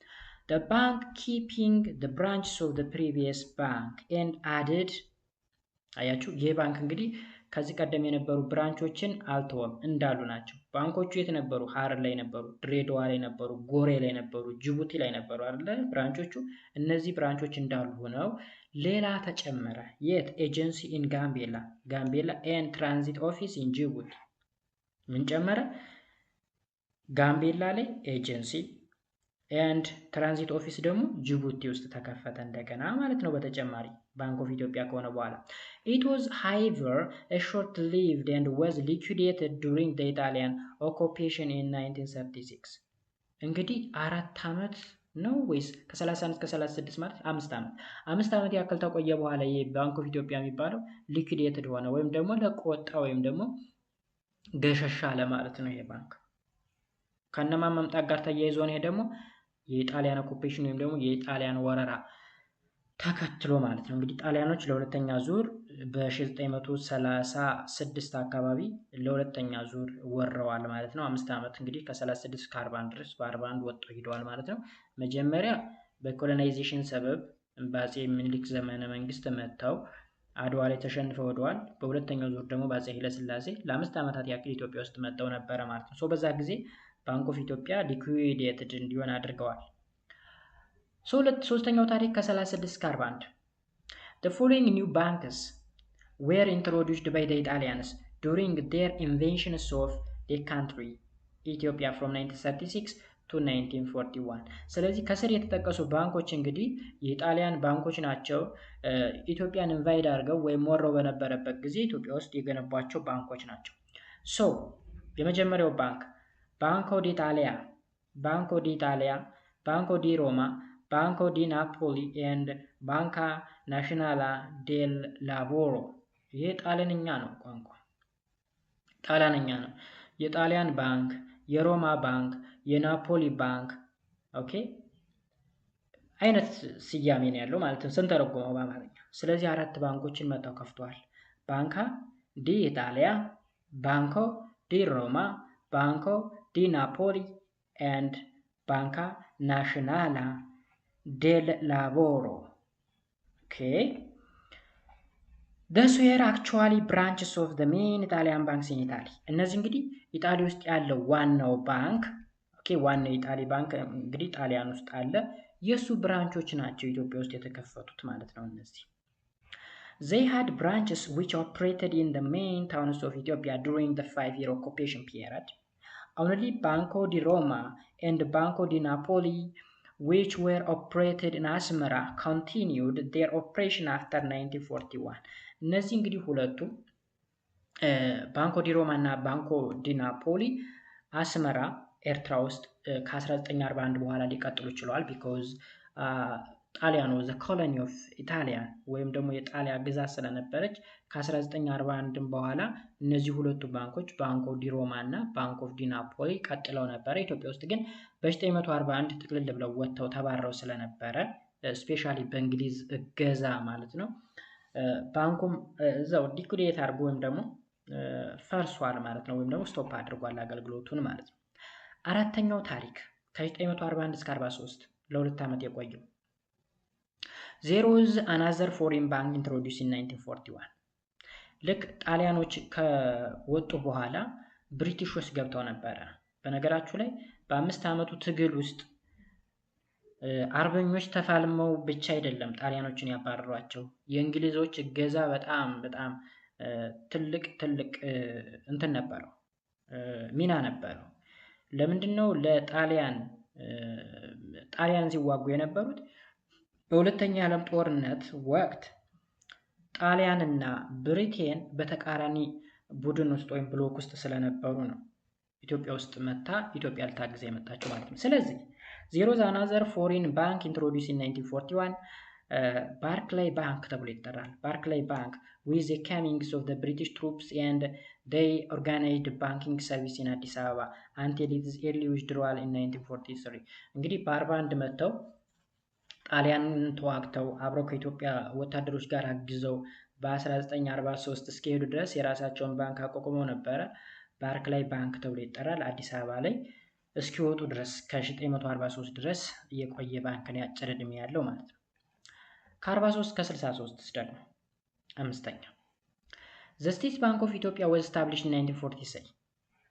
The bank keeping the branches of the previous bank and added አያችሁ ይሄ ባንክ እንግዲህ ከዚህ ቀደም የነበሩ ብራንቾችን አልተወም እንዳሉ ናቸው። ባንኮቹ የት ነበሩ? ሀረር ላይ ነበሩ፣ ድሬዳዋ ላይ ነበሩ፣ ጎሬ ላይ ነበሩ፣ ጅቡቲ ላይ ነበሩ አይደል ብራንቾቹ። እነዚህ ብራንቾች እንዳሉ ሆነው ሌላ ተጨመረ። የት? ኤጀንሲ ኢን ጋምቤላ፣ ጋምቤላ ኤንድ ትራንዚት ኦፊስ ኢን ጅቡቲ። ምን ጨመረ? ጋምቤላ ላይ ኤጀንሲ ኤንድ ትራንዚት ኦፊስ ደግሞ ጅቡቲ ውስጥ ተከፈተ እንደገና ማለት ነው። በተጨማሪ ባንክ ኦፍ ኢትዮጵያ ከሆነ በኋላ it was however a short-lived and was liquidated during the Italian occupation in 1936 እንግዲህ 4 ዓመት ነው ወይስ ከ31 እስከ 36 ማለት 5 ዓመት ያክል ተቆየ በኋላ ይሄ ባንክ ኦፍ ኢትዮጵያ የሚባለው ሊኩዊዴትድ ሆነ ወይም ደግሞ ለቆጣ ወይም ደግሞ ገሸሻ ለማለት ነው። ይሄ ባንክ ከነማን መምጣት ጋር ተያይዞ ነው። ይሄ ደግሞ የጣሊያን ኦኩፔሽን ወይም ደግሞ የጣሊያን ወረራ ተከትሎ ማለት ነው። እንግዲህ ጣሊያኖች ለሁለተኛ ዙር በ1936 አካባቢ ለሁለተኛ ዙር ወረዋል ማለት ነው። 5 ዓመት እንግዲህ ከ36 እስከ 41 ድረስ በ41 ወጥተው ሄደዋል ማለት ነው። መጀመሪያ በኮሎናይዜሽን ሰበብ በአፄ ምኒልክ ዘመነ መንግስት መጥተው አድዋ ላይ ተሸንፈው ወደዋል። በሁለተኛው ዙር ደግሞ በአፄ ኃይለሥላሴ ለ5 ዓመታት ያክል ኢትዮጵያ ውስጥ መጥተው ነበረ ማለት ነው። በዛ ጊዜ ባንክ ኦፍ ኢትዮጵያ ሊኩዊዴትድ እንዲሆን አድርገዋል። ሶስተኛው ታሪክ ከ36 እስከ 41 The following new banks were introduced by the Italians during their invasions of the country Ethiopia from 1936 to 1941 ስለዚህ ከስር የተጠቀሱ ባንኮች እንግዲህ የጣሊያን ባንኮች ናቸው። ኢትዮጵያን ኢንቫይድ አድርገው ወይም ወረው በነበረበት ጊዜ ኢትዮጵያ ውስጥ የገነቧቸው ባንኮች ናቸው። የመጀመሪያው ባንክ Banco d'Italia, Banco d'Italia, Banco di Roma, Banco di Napoli and Banca Nazionale del Lavoro ይሄ ጣሊያንኛ ነው ቋንቋ ጣሊያንኛ ነው። የጣሊያን ባንክ፣ የሮማ ባንክ፣ የናፖሊ ባንክ ኦኬ አይነት ስያሜ ነው ያለው ማለት ነው ስንተረጎመው በአማርኛ። ስለዚህ 4 ባንኮችን መጣው ከፍተዋል። ባንካ ዲ ኢጣሊያ፣ ባንኮ ዲ ሮማ፣ ባንኮ di Napoli and Banca Nazionale del Lavoro. Okay. These were actually branches of the main Italian banks in Italy. እነዚህ እንግዲህ ኢጣሊ ውስጥ ያለው ዋናው ባንክ ዋናው ኢጣሊ ባንክ እንግዲህ ጣሊያን ውስጥ አለ። የሱ ብራንቾች ናቸው ኢትዮጵያ ውስጥ የተከፈቱት ማለት ነው እነዚህ። They had branches which operated in the main towns of Ethiopia during the 5-year occupation period. Only Banco di Roma and Banco di Napoli, which were operated in Asmara, continued their operation after 1941. እነዚህ እንግዲህ ሁለቱ ባንኮ ዲ ሮማ እና ባንኮ ዲ ናፖሊ አስመራ ኤርትራ ውስጥ ከ1941 በኋላ ሊቀጥሉ ችለዋል። ቢኮዝ ጣሊያን was a colony of Italian ወይም ደግሞ የጣሊያ ግዛት ስለነበረች ከ1941 በኋላ እነዚህ ሁለቱ ባንኮች ባንኮ ዲ ሮማ እና ባንኮ ዲ ናፖሊ ቀጥለው ነበር። ኢትዮጵያ ውስጥ ግን በ1941 ጥቅልል ብለው ወጥተው ተባረው ስለነበረ ስፔሻሊ በእንግሊዝ እገዛ ማለት ነው ባንኩም እዛው ሊኩዊዴት አድርጎ ወይም ደግሞ ፈርሷል ማለት ነው። ወይም ደግሞ ስቶፕ አድርጓል አገልግሎቱን ማለት ነው። አራተኛው ታሪክ ከ1941 እስከ 43 ለ2 ዓመት የቆየው There was another foreign bank introduced in 1941. ልክ ጣሊያኖች ከወጡ በኋላ ብሪቲሾች ገብተው ነበረ። በነገራችሁ ላይ በ5 ዓመቱ ትግል ውስጥ አርበኞች ተፋልመው ብቻ አይደለም ጣሊያኖችን ያባረሯቸው። የእንግሊዞች እገዛ በጣም ትልቅ እንትን ነበረው ሚና ነበረው። ለምንድነው ለጣሊያን ሲዋጉ የነበሩት? በሁለተኛ የዓለም ጦርነት ወቅት ጣሊያንና ብሪቴን በተቃራኒ ቡድን ውስጥ ወይም ብሎክ ውስጥ ስለነበሩ ነው ኢትዮጵያ ውስጥ መታ ኢትዮጵያ ልታግዝ የመጣቸው ማለት ነው። ስለዚህ there was another foreign bank introduced in 1941 ባርክላይ ባንክ ተብሎ ይጠራል። ባርክላይ ባንክ with the comings of the British troops and they organized banking service in Addis Ababa until its early withdrawal in 1943 እንግዲህ በ41 መጥተው ጣሊያንን ተዋግተው አብረው ከኢትዮጵያ ወታደሮች ጋር አግዘው በ1943 እስከሄዱ ድረስ የራሳቸውን ባንክ አቋቁመው ነበረ። ባርክላይ ባንክ ተብሎ ይጠራል። አዲስ አበባ ላይ እስኪወጡ ድረስ ከ1943 ድረስ የቆየ ባንክ ነው፣ ያጭር ዕድሜ ያለው ማለት ነው። ከ43 እስከ 63 ደግሞ አምስተኛ The State Bank of Ethiopia was established in 1943.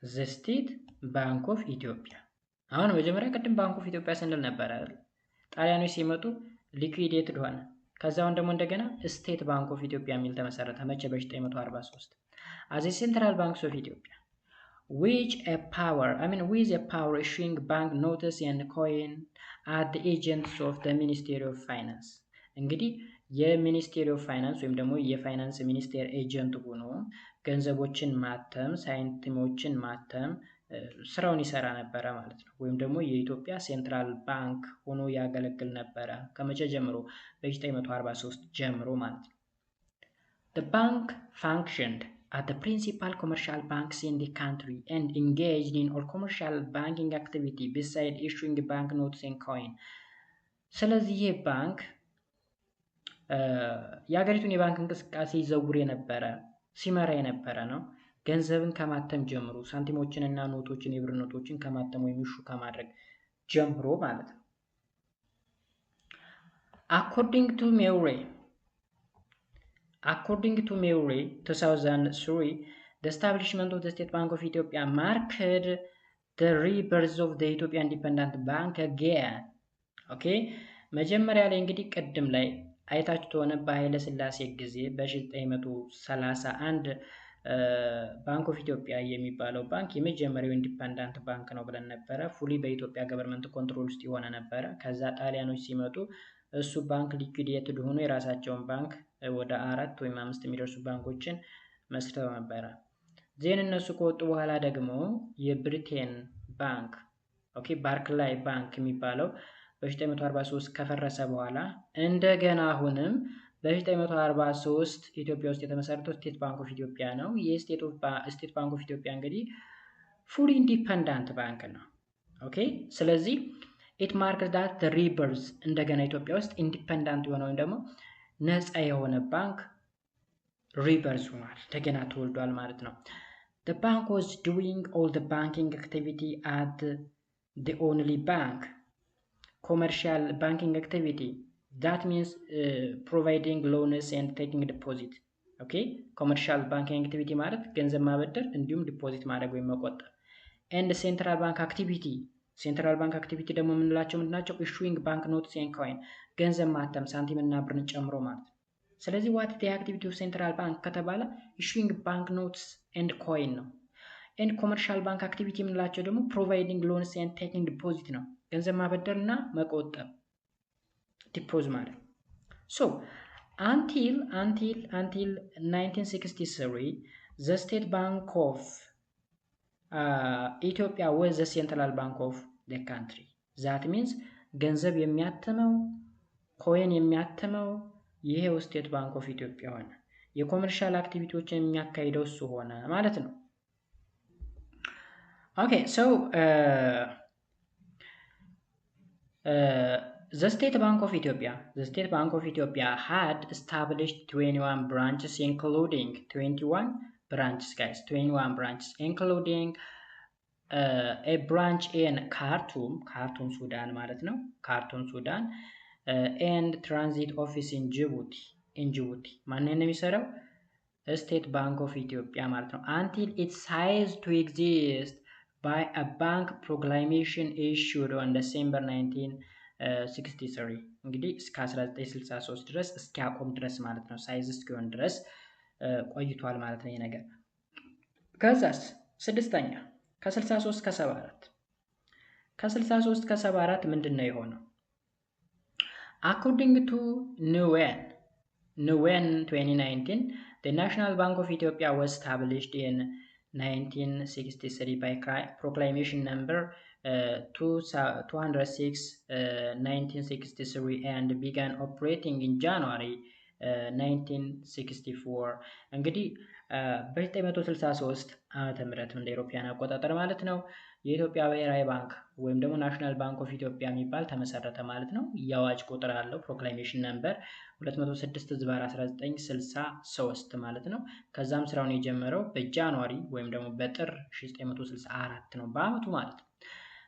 The State Bank of Ethiopia አሁን መጀመሪያ ቅድም ባንክ ኦፍ ኢትዮጵያ ስንል ነበር አይደል? ጣሊያኖች ሲመጡ ሊኩዊዴትድ ሆነ። ከዛውን ደግሞ እንደገና ስቴት ባንክ ኦፍ ኢትዮጵያ የሚል ተመሰረተ። መቼ? በ1943 as a central bank of Ethiopia with a power issuing bank notes and coin at the agents of the Ministry of Finance እንግዲህ የሚኒስቴሪ ኦፍ ፋይናንስ ወይም ደግሞ የፋይናንስ ሚኒስቴር ኤጀንት ሆኖ ገንዘቦችን ማተም፣ ሳንቲሞችን ማተም ስራውን ይሰራ ነበረ ማለት ነው። ወይም ደግሞ የኢትዮጵያ ሴንትራል ባንክ ሆኖ ያገለግል ነበረ። ከመቼ ጀምሮ? በ1943 ጀምሮ ማለት ነው። The bank functioned as the principal commercial banks in the country and engaged in all commercial banking activity besides issuing banknotes and coin. ስለዚህ ይህ ባንክ የሀገሪቱን የባንክ እንቅስቃሴ ይዘውር የነበረ ሲመራ የነበረ ነው። ገንዘብን ከማተም ጀምሮ ሳንቲሞችንና ኖቶችን የብር ኖቶችን ከማተም ወይም ኢሹ ከማድረግ ጀምሮ ማለት ነው። According to Murray 2003, the establishment of the State Bank of Ethiopia marked the rebirth of the Ethiopia Independent Bank again. Okay? መጀመሪያ ላይ እንግዲህ ቅድም ላይ አይታችሁ ተሆነ በኃይለ ሥላሴ ጊዜ በ1931 ባንክ ኦፍ ኢትዮጵያ የሚባለው ባንክ የመጀመሪያው ኢንዲፔንደንት ባንክ ነው ብለን ነበረ። ፉሊ በኢትዮጵያ ገቨርንመንት ኮንትሮል ውስጥ የሆነ ነበረ። ከዛ ጣሊያኖች ሲመጡ እሱ ባንክ ሊኩዊዴትድ ሆኖ የራሳቸውን ባንክ ወደ 4 ወይም 5 የሚደርሱ ባንኮችን መስርተው ነበረ። ዜን እነሱ ከወጡ በኋላ ደግሞ የብሪቴን ባንክ ባርክላይ ባንክ የሚባለው በ1943 ከፈረሰ በኋላ እንደገና አሁንም በ1943 ኢትዮጵያ ውስጥ የተመሰረተው ስቴት ባንክ ኦፍ ኢትዮጵያ ነው። የስቴት ባንክ ኦፍ ኢትዮጵያ እንግዲህ ፉሊ ኢንዲፔንደንት ባንክ ነው። ኦኬ ስለዚህ ኢት ማርክስ ዳት ዘ ሪበርዝ እንደገና ኢትዮጵያ ውስጥ ኢንዲፔንደንት የሆነ ወይም ደግሞ ነፃ የሆነ ባንክ ሪበርዝ ሆኗል፣ እንደገና ተወልዷል ማለት ነው። The bank was doing all the banking activity at the only bank commercial banking activity. That means providing loans and taking deposit. Okay? Commercial banking activity ማለት ገንዘብ ማበደር እንዲሁም ዲፖዚት ማድረግ ወይም መቆጠብ። And central bank activity. Central bank activity ደግሞ የምንላቸው ምንድናቸው? Issuing bank notes and coin. ገንዘብ ማተም ሳንቲም እና ብርን ጨምሮ ማለት። ስለዚህ what the activity of central bank ከተባለ issuing bank notes and coin ነው። And commercial bank activity የምንላቸው ደግሞ providing loans and taking deposit ነው። ገንዘብ ማበደር እና መቆጠብ ዲፖዝ ማለት። So until 1963 the State Bank of Ethiopia was the central bank of the country. That means ገንዘብ የሚያተመው ኮይን የሚያተመው ይሄው ስቴት ባንክ ኦፍ ኢትዮጵያ ሆነ። የኮመርሻል አክቲቪቲዎችን የሚያካሂደው እሱ ሆነ ማለት ነው። Okay, so the State Bank of Ethiopia had established 21 branches including 21 branches including a branch in Khartoum Sudan ማለት ነው። Khartoum Sudan and transit office in Djibouti ማን ነው የሚሰራው? State Bank of Ethiopia ማለት ነው። Until it ceased to exist by a bank proclamation issued on December 1963 እንግዲህ እስከ 1963 ድረስ እስኪያቆም ድረስ ማለት ነው። ሳይዝ እስኪሆን ድረስ ቆይቷል ማለት ነው ይሄ ነገር። ከዛስ ስድስተኛ ከ63 ከ74 ምንድነው የሆነው? According to Nguyen 2019 the National Bank of Ethiopia was established in 1963 by proclamation number 206 1963 and began operating in January 1964 እንግዲህ በ1963 ዓመተ ምህረት እንደ አውሮፓውያን አቆጣጠር ማለት ነው የኢትዮጵያ ብሔራዊ ባንክ ወይም ደግሞ ናሽናል ባንክ ኦፍ ኢትዮጵያ የሚባል ተመሰረተ ማለት ነው። የአዋጅ ቁጥር አለው ፕሮክላሜሽን ነምበር 206/1963 ማለት ነው። ከዛም ስራውን የጀመረው በጃንዋሪ ወይም ደግሞ በጥር 1964 ነው በአመቱ ማለት ነው።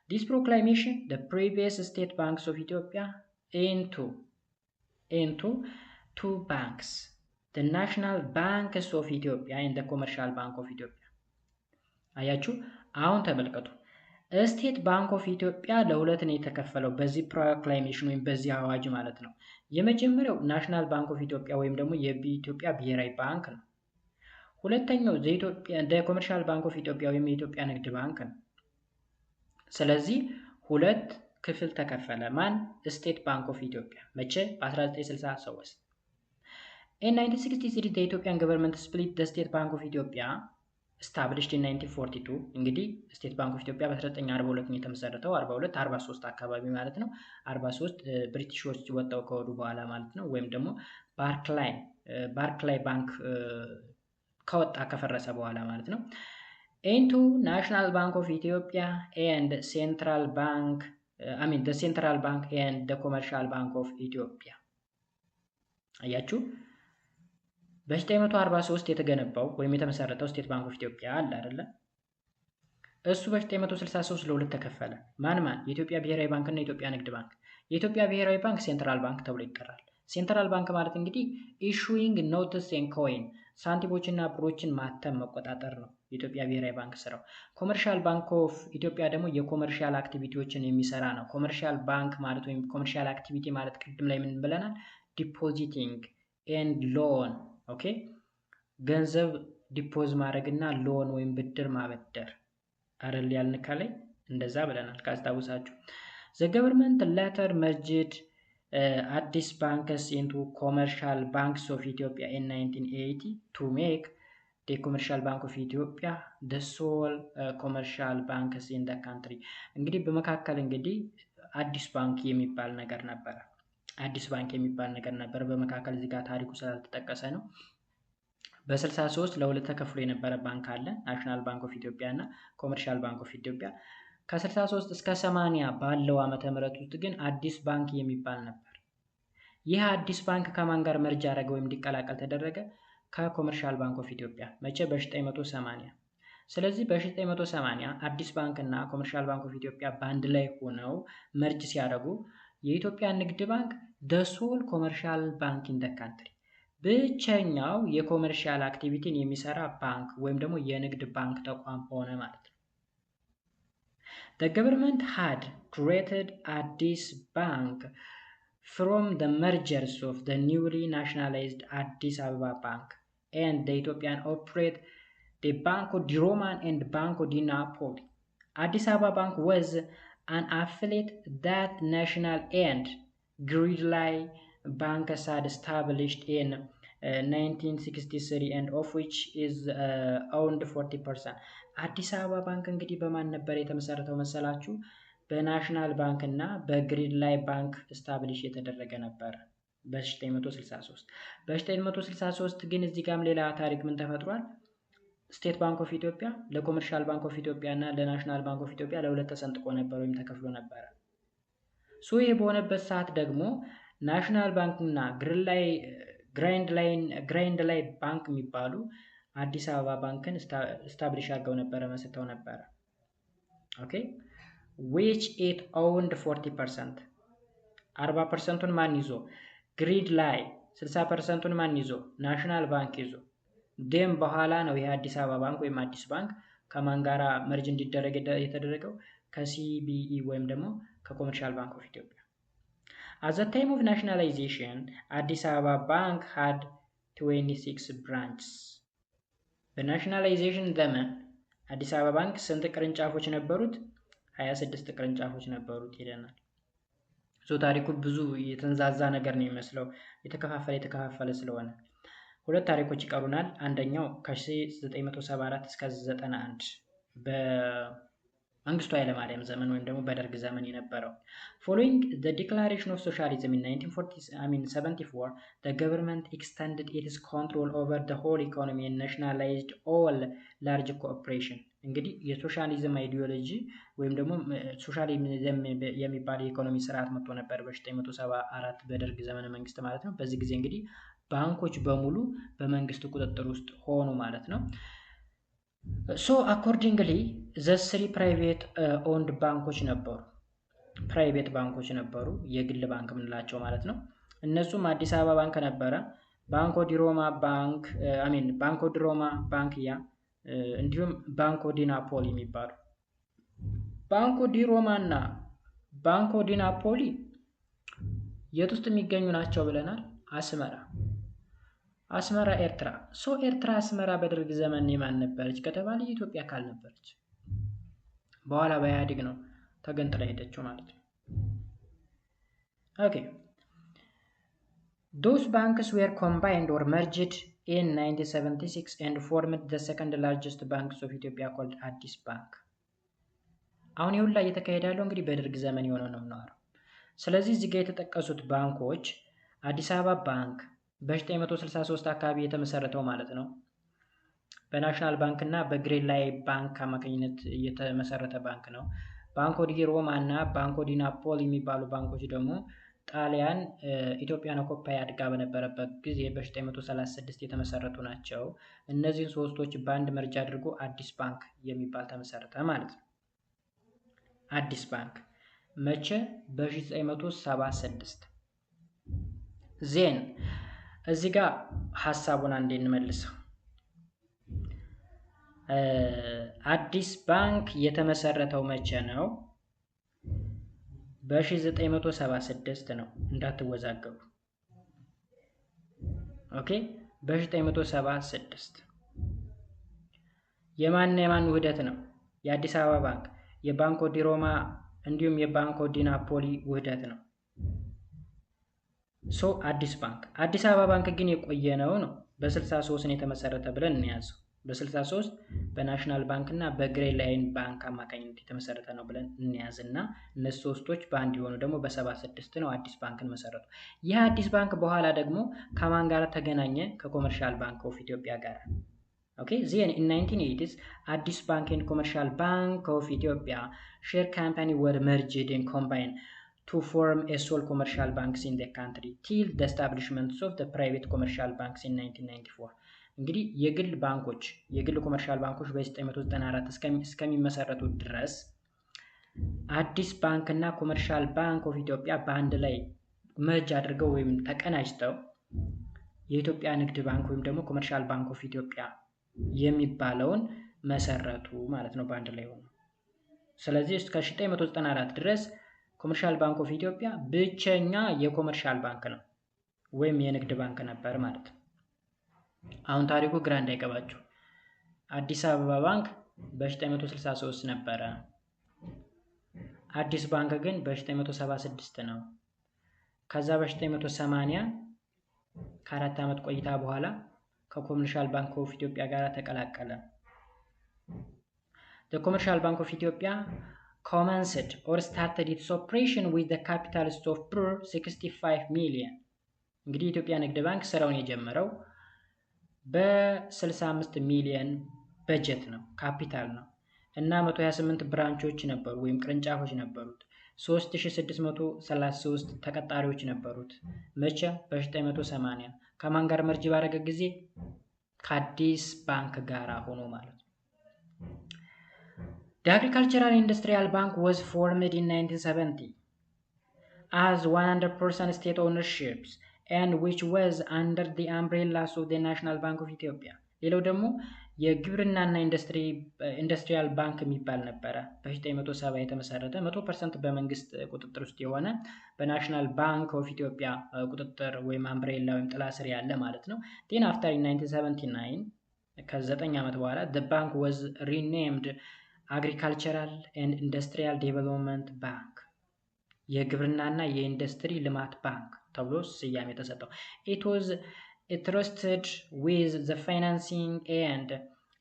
This proclamation the previous state banks of Ethiopia into two banks the National Banks of Ethiopia and the Commercial Bank of Ethiopia። አያችሁ አሁን ተመልከቱ። ስቴት ባንክ ኦፍ ኢትዮጵያ ለሁለት ነው የተከፈለው በዚህ ፕሮክላሜሽን ወይም በዚህ አዋጅ ማለት ነው። የመጀመሪያው ናሽናል ባንክ ኦፍ ኢትዮጵያ ወይም ደግሞ የኢትዮጵያ ብሔራዊ ባንክ ነው። ሁለተኛው ኮመርሻል ባንክ ኦፍ ኢትዮጵያ ወይም የኢትዮጵያ ንግድ ባንክ ነው። ስለዚህ ሁለት ክፍል ተከፈለ። ማን? ስቴት ባንክ ኦፍ ኢትዮጵያ መቼ? በ1963 In 1963 the Ethiopian government split the State Bank of Ethiopia established in 1942 እንግዲህ ስቴት ባንክ ኦፍ ኢትዮጵያ በ1942 ነው የተመሰረተው። 42 43 አካባቢ ማለት ነው። 43 ብሪቲሾች ወጣው ከወዱ በኋላ ማለት ነው። ወይም ደግሞ ባርክላይ ባንክ ከወጣ ከፈረሰ በኋላ ማለት ነው። into National Bank of Ethiopia and Central Bank the Central Bank and the Commercial Bank of Ethiopia አያችሁ በ1943 የተገነባው ወይም የተመሰረተው ስቴት ባንክ ኦፍ ኢትዮጵያ አለ አይደለ? እሱ በ1963 ለሁለት ተከፈለ። ማን? የኢትዮጵያ ብሔራዊ ባንክ እና የኢትዮጵያ ንግድ ባንክ። የኢትዮጵያ ብሔራዊ ባንክ ሴንትራል ባንክ ተብሎ ይጠራል። ሴንትራል ባንክ ማለት እንግዲህ ኢሹዊንግ ኖትስ ኤንድ ኮይን ሳንቲሞችና ብሮችን ማተም መቆጣጠር ነው የኢትዮጵያ ብሔራዊ ባንክ ስራው። ኮመርሻል ባንክ ኦፍ ኢትዮጵያ ደግሞ የኮመርሻል አክቲቪቲዎችን የሚሰራ ነው። ኮመርሻል ባንክ ማለት ወይም ኮመርሻል አክቲቪቲ ማለት ቅድም ላይ ምን ብለናል? ዲፖዚቲንግ ኤንድ ሎን ኦኬ፣ ገንዘብ ዲፖዝ ማድረግና ሎን ወይም ብድር ማበደር አይደል ያልን ከላይ እንደዛ ብለናል ካስታውሳችሁ። the government later merged አዲስ ባንክስ into commercial banks of Ethiopia in 1980 to make the commercial bank of Ethiopia the sole commercial banks in the country። እንግዲህ በመካከል እንግዲህ አዲስ ባንክ የሚባል ነገር ነበር። በመካከል እዚህ ጋር ታሪኩ ስላልተጠቀሰ ነው። በ63 ለሁለት ተከፍሎ የነበረ ባንክ አለ፣ ናሽናል ባንክ ኦፍ ኢትዮጵያ እና ኮመርሻል ባንክ ኦፍ ኢትዮጵያ። ከ63 እስከ 80 ባለው ዓመተ ምህረት ውስጥ ግን አዲስ ባንክ የሚባል ነበር። ይህ አዲስ ባንክ ከማን ጋር መርጃ አደረገ ወይም እንዲቀላቀል ተደረገ? ከኮመርሻል ባንክ ኦፍ ኢትዮጵያ። መቼ? በ1980። ስለዚህ በ1980 አዲስ ባንክ እና ኮመርሻል ባንክ ኦፍ ኢትዮጵያ ባንድ ላይ ሆነው መርጅ ሲያደርጉ የኢትዮጵያ ንግድ ባንክ the sole commercial bank in the country ብቸኛው የኮመርሻል አክቲቪቲን የሚሰራ ባንክ ወይም ደግሞ የንግድ ባንክ ተቋም ሆነ ማለት ነው። The government had created Addis Bank from the mergers of the newly nationalized Addis Ababa Bank and the Ethiopian operate the Banco di Roma and Banco di Napoli. Addis Ababa Bank was an affiliate that national and Gridley Bank had established in 1963 and of which is owned 40%. አዲስ አበባ ባንክ እንግዲህ በማን ነበር የተመሰረተው መሰላችሁ? በናሽናል ባንክ እና በግሪድላይ ባንክ ስታብሊሽ የተደረገ ነበር በ1963። በ1963 ግን እዚህ ጋርም ሌላ ታሪክ ምን ተፈጥሯል? ስቴት ባንክ ኦፍ ኢትዮጵያ ለኮመርሻል ባንክ ኦፍ ኢትዮጵያ እና ለናሽናል ባንክ ኦፍ ኢትዮጵያ ለሁለት ተሰንጥቆ ነበር ወይም ተከፍሎ ነበር። ይህ በሆነበት ሰዓት ደግሞ ናሽናል ባንክ እና ግራይንድ ላይ ባንክ የሚባሉ አዲስ አበባ ባንክን ስታብሊሽ አድርገው ነበረ፣ መስርተው ነበረ። ኦኬ which it owned 40%። 40%ን ማን ይዞ? ግሪድ ላይ 60%ን ማን ይዞ? ናሽናል ባንክ ይዞ። ደም በኋላ ነው ይሄ አዲስ አበባ ባንክ ወይም አዲስ ባንክ ከማን ጋራ መርጅ እንዲደረግ የተደረገው? ከሲቢኢ ወይም ደግሞ ከኮመርሻል ባንክ ኦፍ ኢትዮጵያ። At the time of nationalization, Addis Ababa Bank had 26 branches. በናሽናላይዜሽን ዘመን አዲስ አበባ ባንክ ስንት ቅርንጫፎች ነበሩት? 26 ቅርንጫፎች ነበሩት ይለናል። ታሪኩ ብዙ የተንዛዛ ነገር ነው የሚመስለው የተከፋፈለ ስለሆነ ሁለት ታሪኮች ይቀሩናል። አንደኛው ከ1974 እስከ 91 በመንግስቱ ኃይለማርያም ዘመን ወይም ደግሞ በደርግ ዘመን የነበረው። Following the declaration of socialism in 1974, the government extended its control over the whole economy and nationalized all large corporations. እንግዲህ የሶሻሊዝም አይዲዮሎጂ ወይም ደግሞ ሶሻሊዝም የሚባል የኢኮኖሚ ስርዓት መጥቶ ነበር በ1974 በደርግ ዘመነ መንግስት ማለት ነው። በዚህ ጊዜ እንግዲህ ባንኮች በሙሉ በመንግስት ቁጥጥር ውስጥ ሆኑ ማለት ነው። accordingly the three private owned ባንኮች ነበሩ። ፕራይቬት ባንኮች ነበሩ፣ የግል ባንክ ምንላቸው ማለት ነው። እነሱም አዲስ አበባ ባንክ ነበረ፣ ባንኮ ዲ ሮማ ባንክ ባንኮ ዲ ሮማ ባንክያ እንዲሁም ባንኮ ዲ ናፖሊ የሚባሉ ባንኮ ዲ ሮማ እና ባንኮ ዲ ናፖሊ የት ውስጥ የሚገኙ ናቸው ብለናል? አስመራ ኤርትራ። ኤርትራ አስመራ በደርግ ዘመን የማን ነበረች ከተባለ የኢትዮጵያ አካል ነበረች። በኋላ በኢህአዴግ ነው ተገንጥላ ሄደችው ማለት ነው። ኦኬ those banks were combined or merged in 1976 and formed the second largest banks of Ethiopia called አዲስ ባንክ። አሁን ይሁን ላይ እየተካሄደ ያለው እንግዲህ በደርግ ዘመን የሆነው ነው የምናወራው። ስለዚህ እዚህ ጋር የተጠቀሱት ባንኮች አዲስ አበባ ባንክ በ1963 አካባቢ የተመሰረተው ማለት ነው። በናሽናል ባንክ እና በግሬን ላይ ባንክ አማካኝነት የተመሰረተ ባንክ ነው። ባንኮ ዲ ሮማ እና ባንኮ ዲ ናፖሊ የሚባሉ ባንኮች ደግሞ ጣሊያን ኢትዮጵያን ኦኮፓይ አድጋ በነበረበት ጊዜ በ1936 የተመሰረቱ ናቸው። እነዚህን ሶስቶች በአንድ መርጃ አድርጎ አዲስ ባንክ የሚባል ተመሰረተ ማለት ነው። አዲስ ባንክ መቼ? በ1976 ዜን እዚህ ጋር ሐሳቡን አንዴ እንመልሰው። አዲስ ባንክ የተመሰረተው መቼ ነው? በ1976 ነው። እንዳትወዛገቡ። ኦኬ በ1976 የማን ውህደት ነው? የአዲስ አበባ ባንክ፣ የባንኮ ዲ ሮማ እንዲሁም የባንኮ ዲ ናፖሊ ውህደት ነው። አዲስ ባንክ። አዲስ አበባ ባንክ ግን የቆየ ነው በ63 ነው የተመሰረተ ብለን እንያዘው። በ63 በናሽናል ባንክ እና በግሬን ላይን ባንክ አማካኝነት የተመሰረተ ነው ብለን እንያዝና እነዚህ ሶስቶች በአንድ የሆኑ ደግሞ በ76 ነው አዲስ ባንክን መሰረቱ። ይህ አዲስ ባንክ በኋላ ደግሞ ከማን ጋር ተገናኘ? ከኮመርሻል ባንክ ኦፍ ኢትዮጵያ ጋር። ኦኬ ዜን ኢን 1980s አዲስ ባንክ ኤንድ ኮመርሻል ባንክ ኦፍ ኢትዮጵያ ሼር ካምፓኒ ወር መርጅድ ኤንድ ኮምባይንድ to form a sole commercial banks in the country till the establishment of the private commercial banks in 1994. እንግዲህ የግል ኮመርሻል ባንኮች በ1994 እስከሚመሰረቱ ድረስ አዲስ ባንክ እና ኮመርሻል ባንክ ኦፍ ኢትዮጵያ በአንድ ላይ መርጅ አድርገው ወይም ተቀናጅተው የኢትዮጵያ ንግድ ባንክ ወይም ደግሞ ኮመርሻል ባንክ ኦፍ ኢትዮጵያ የሚባለውን መሰረቱ ማለት ነው በአንድ ላይ ሆኖ። ስለዚህ እስከ 1994 ድረስ ኮመርሻል ባንክ ኦፍ ኢትዮጵያ ብቸኛ የኮመርሻል ባንክ ነው ወይም የንግድ ባንክ ነበር ማለት ነው። አሁን ታሪኩ ግራ እንዳይገባችሁ። አዲስ አበባ ባንክ በ1963 ነበረ። አዲስ ባንክ ግን በ1976 ነው። ከዛ በ1980 ከ4 ዓመት ቆይታ በኋላ ከኮመርሻል ባንክ ኦፍ ኢትዮጵያ ጋር ተቀላቀለ። The Commercial Bank of Ethiopia commenced or started its operation with the capital of per 65 million. እንግዲህ የኢትዮጵያ ንግድ ባንክ ስራውን የጀመረው በ65 ሚሊዮን በጀት ነው፣ ካፒታል ነው እና 128 ብራንቾች ነበሩ ወይም ቅርንጫፎች ነበሩት። 3633 ተቀጣሪዎች ነበሩት። መቼ? በ1980 ከማን ጋር መርጅ ባደረገ ጊዜ? ከአዲስ ባንክ ጋር ሆኖ ማለት ነው። The Agricultural Industrial Bank was formed in 1970 as 100% state ownership and which was under the umbrellas of the National Bank of Ethiopia. ሌላው ደግሞ የግብርናና ኢንዱስትሪያል ባንክ የሚባል ነበረ። በ1970 የተመሰረተ 100% በመንግስት ቁጥጥር ውስጥ የሆነ በናሽናል ባንክ ኦፍ ኢትዮጵያ ቁጥጥር ወይም አምብሬላ ወይም ጥላ ስር ያለ ማለት ነው። then after in 1979 ከ9 ዓመት በኋላ the bank was renamed አግሪካልቸራል ኤንድ ኢንዱስትሪያል ዴቨሎፕመንት ባንክ የግብርናና የኢንዱስትሪ ልማት ባንክ ተብሎ ስያሜ ተሰጠው። It was entrusted with the financing and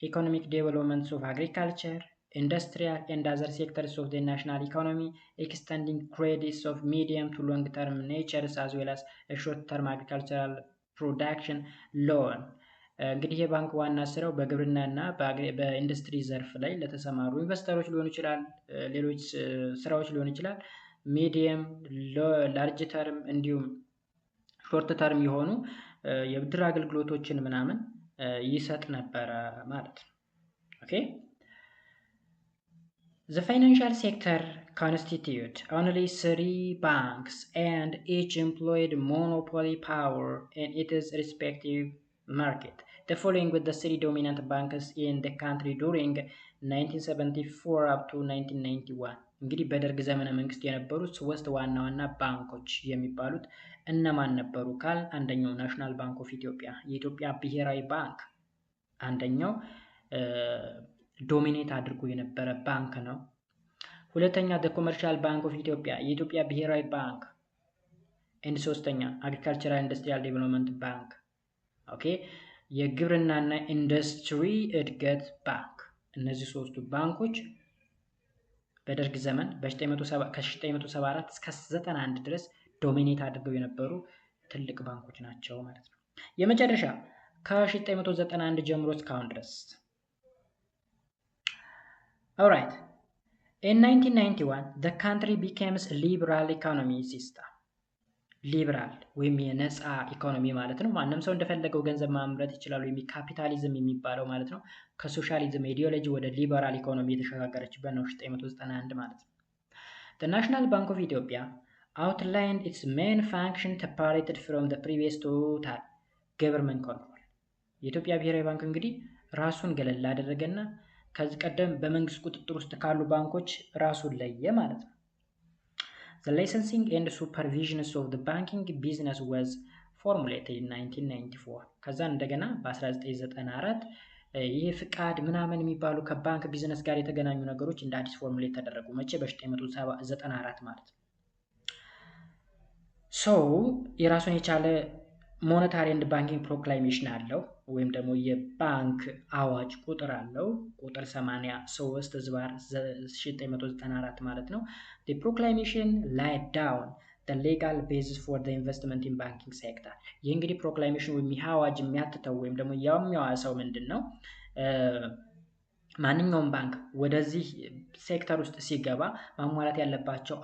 economic developments of agriculture, industrial and other sectors of the national economy, extending credits of medium to long term natures as well as a short term agricultural production loan. እንግዲህ የባንክ ዋና ስራው በግብርናና በኢንዱስትሪ ዘርፍ ላይ ለተሰማሩ ኢንቨስተሮች ሊሆን ይችላል፣ ሌሎች ስራዎች ሊሆን ይችላል፣ ሚዲየም ላርጅ ተርም እንዲሁም ሾርት ተርም የሆኑ የብድር አገልግሎቶችን ምናምን ይሰጥ ነበረ ማለት ነው። ኦኬ The financial sector constitute only 3 banks and each employed monopoly power in its respective market. The following with the 3 dominant banks in the country during 1974 up to 1991. እንግዲህ በደርግ ዘመነ መንግስት የነበሩት ሶስት ዋና ዋና ባንኮች የሚባሉት እነማን ነበሩ ካል አንደኛው ናሽናል ባንክ ኦፍ ኢትዮጵያ የኢትዮጵያ ብሔራዊ ባንክ አንደኛው ዶሚኔት አድርጎ የነበረ ባንክ ነው። ሁለተኛ the commercial bank of ኢትዮጵያ የኢትዮጵያ ብሔራዊ ባንክ and ሶስተኛ agricultural industrial development bank ኦኬ የግብርናና ኢንዱስትሪ እድገት ባንክ እነዚህ ሶስቱ ባንኮች በደርግ ዘመን ከ1974 እስከ 91 ድረስ ዶሚኔት አድርገው የነበሩ ትልቅ ባንኮች ናቸው ማለት ነው። የመጨረሻ ከ1991 ጀምሮ እስካሁን ድረስ alright in 1991 the country became a liberal economy system ሊበራል ወይም የነፃ ኢኮኖሚ ማለት ነው። ማንም ሰው እንደፈለገው ገንዘብ ማምረት ይችላል ወይም ካፒታሊዝም የሚባለው ማለት ነው። ከሶሻሊዝም አይዲዮሎጂ ወደ ሊበራል ኢኮኖሚ የተሸጋገረችበት ነው 1991 ማለት ነው። The National Bank of Ethiopia outlined its main function separated from the previous total government control. የኢትዮጵያ ብሔራዊ ባንክ እንግዲህ ራሱን ገለል አደረገና ከዚህ ቀደም በመንግስት ቁጥጥር ውስጥ ካሉ ባንኮች ራሱን ለየ ማለት ነው። The licensing and supervision of the banking business was formulated in 1994. ከዛ እንደገና በ1994 ይሄ ፍቃድ ምናምን የሚባሉ ከባንክ ቢዝነስ ጋር የተገናኙ ነገሮች እንደ አዲስ ፎርሙሌት ተደረጉ። መቼ በ1994 ማለት ነው። የራሱን የቻለ ሞኔታሪ ኤንድ ባንኪንግ ፕሮክላሜሽን አለው ወይም ደግሞ የባንክ አዋጅ ቁጥር አለው ቁጥር 83/1994 ማለት ነው። The proclamation laid down the legal basis for the investment in banking sector. ይህ እንግዲህ ፕሮክላሜሽን ወይም አዋጅ የሚያትተው ወይም ደግሞ የሚያዋሰው ምንድነው? ማንኛውም ባንክ ወደዚህ ሴክተር ውስጥ ሲገባ ማሟላት ያለባቸው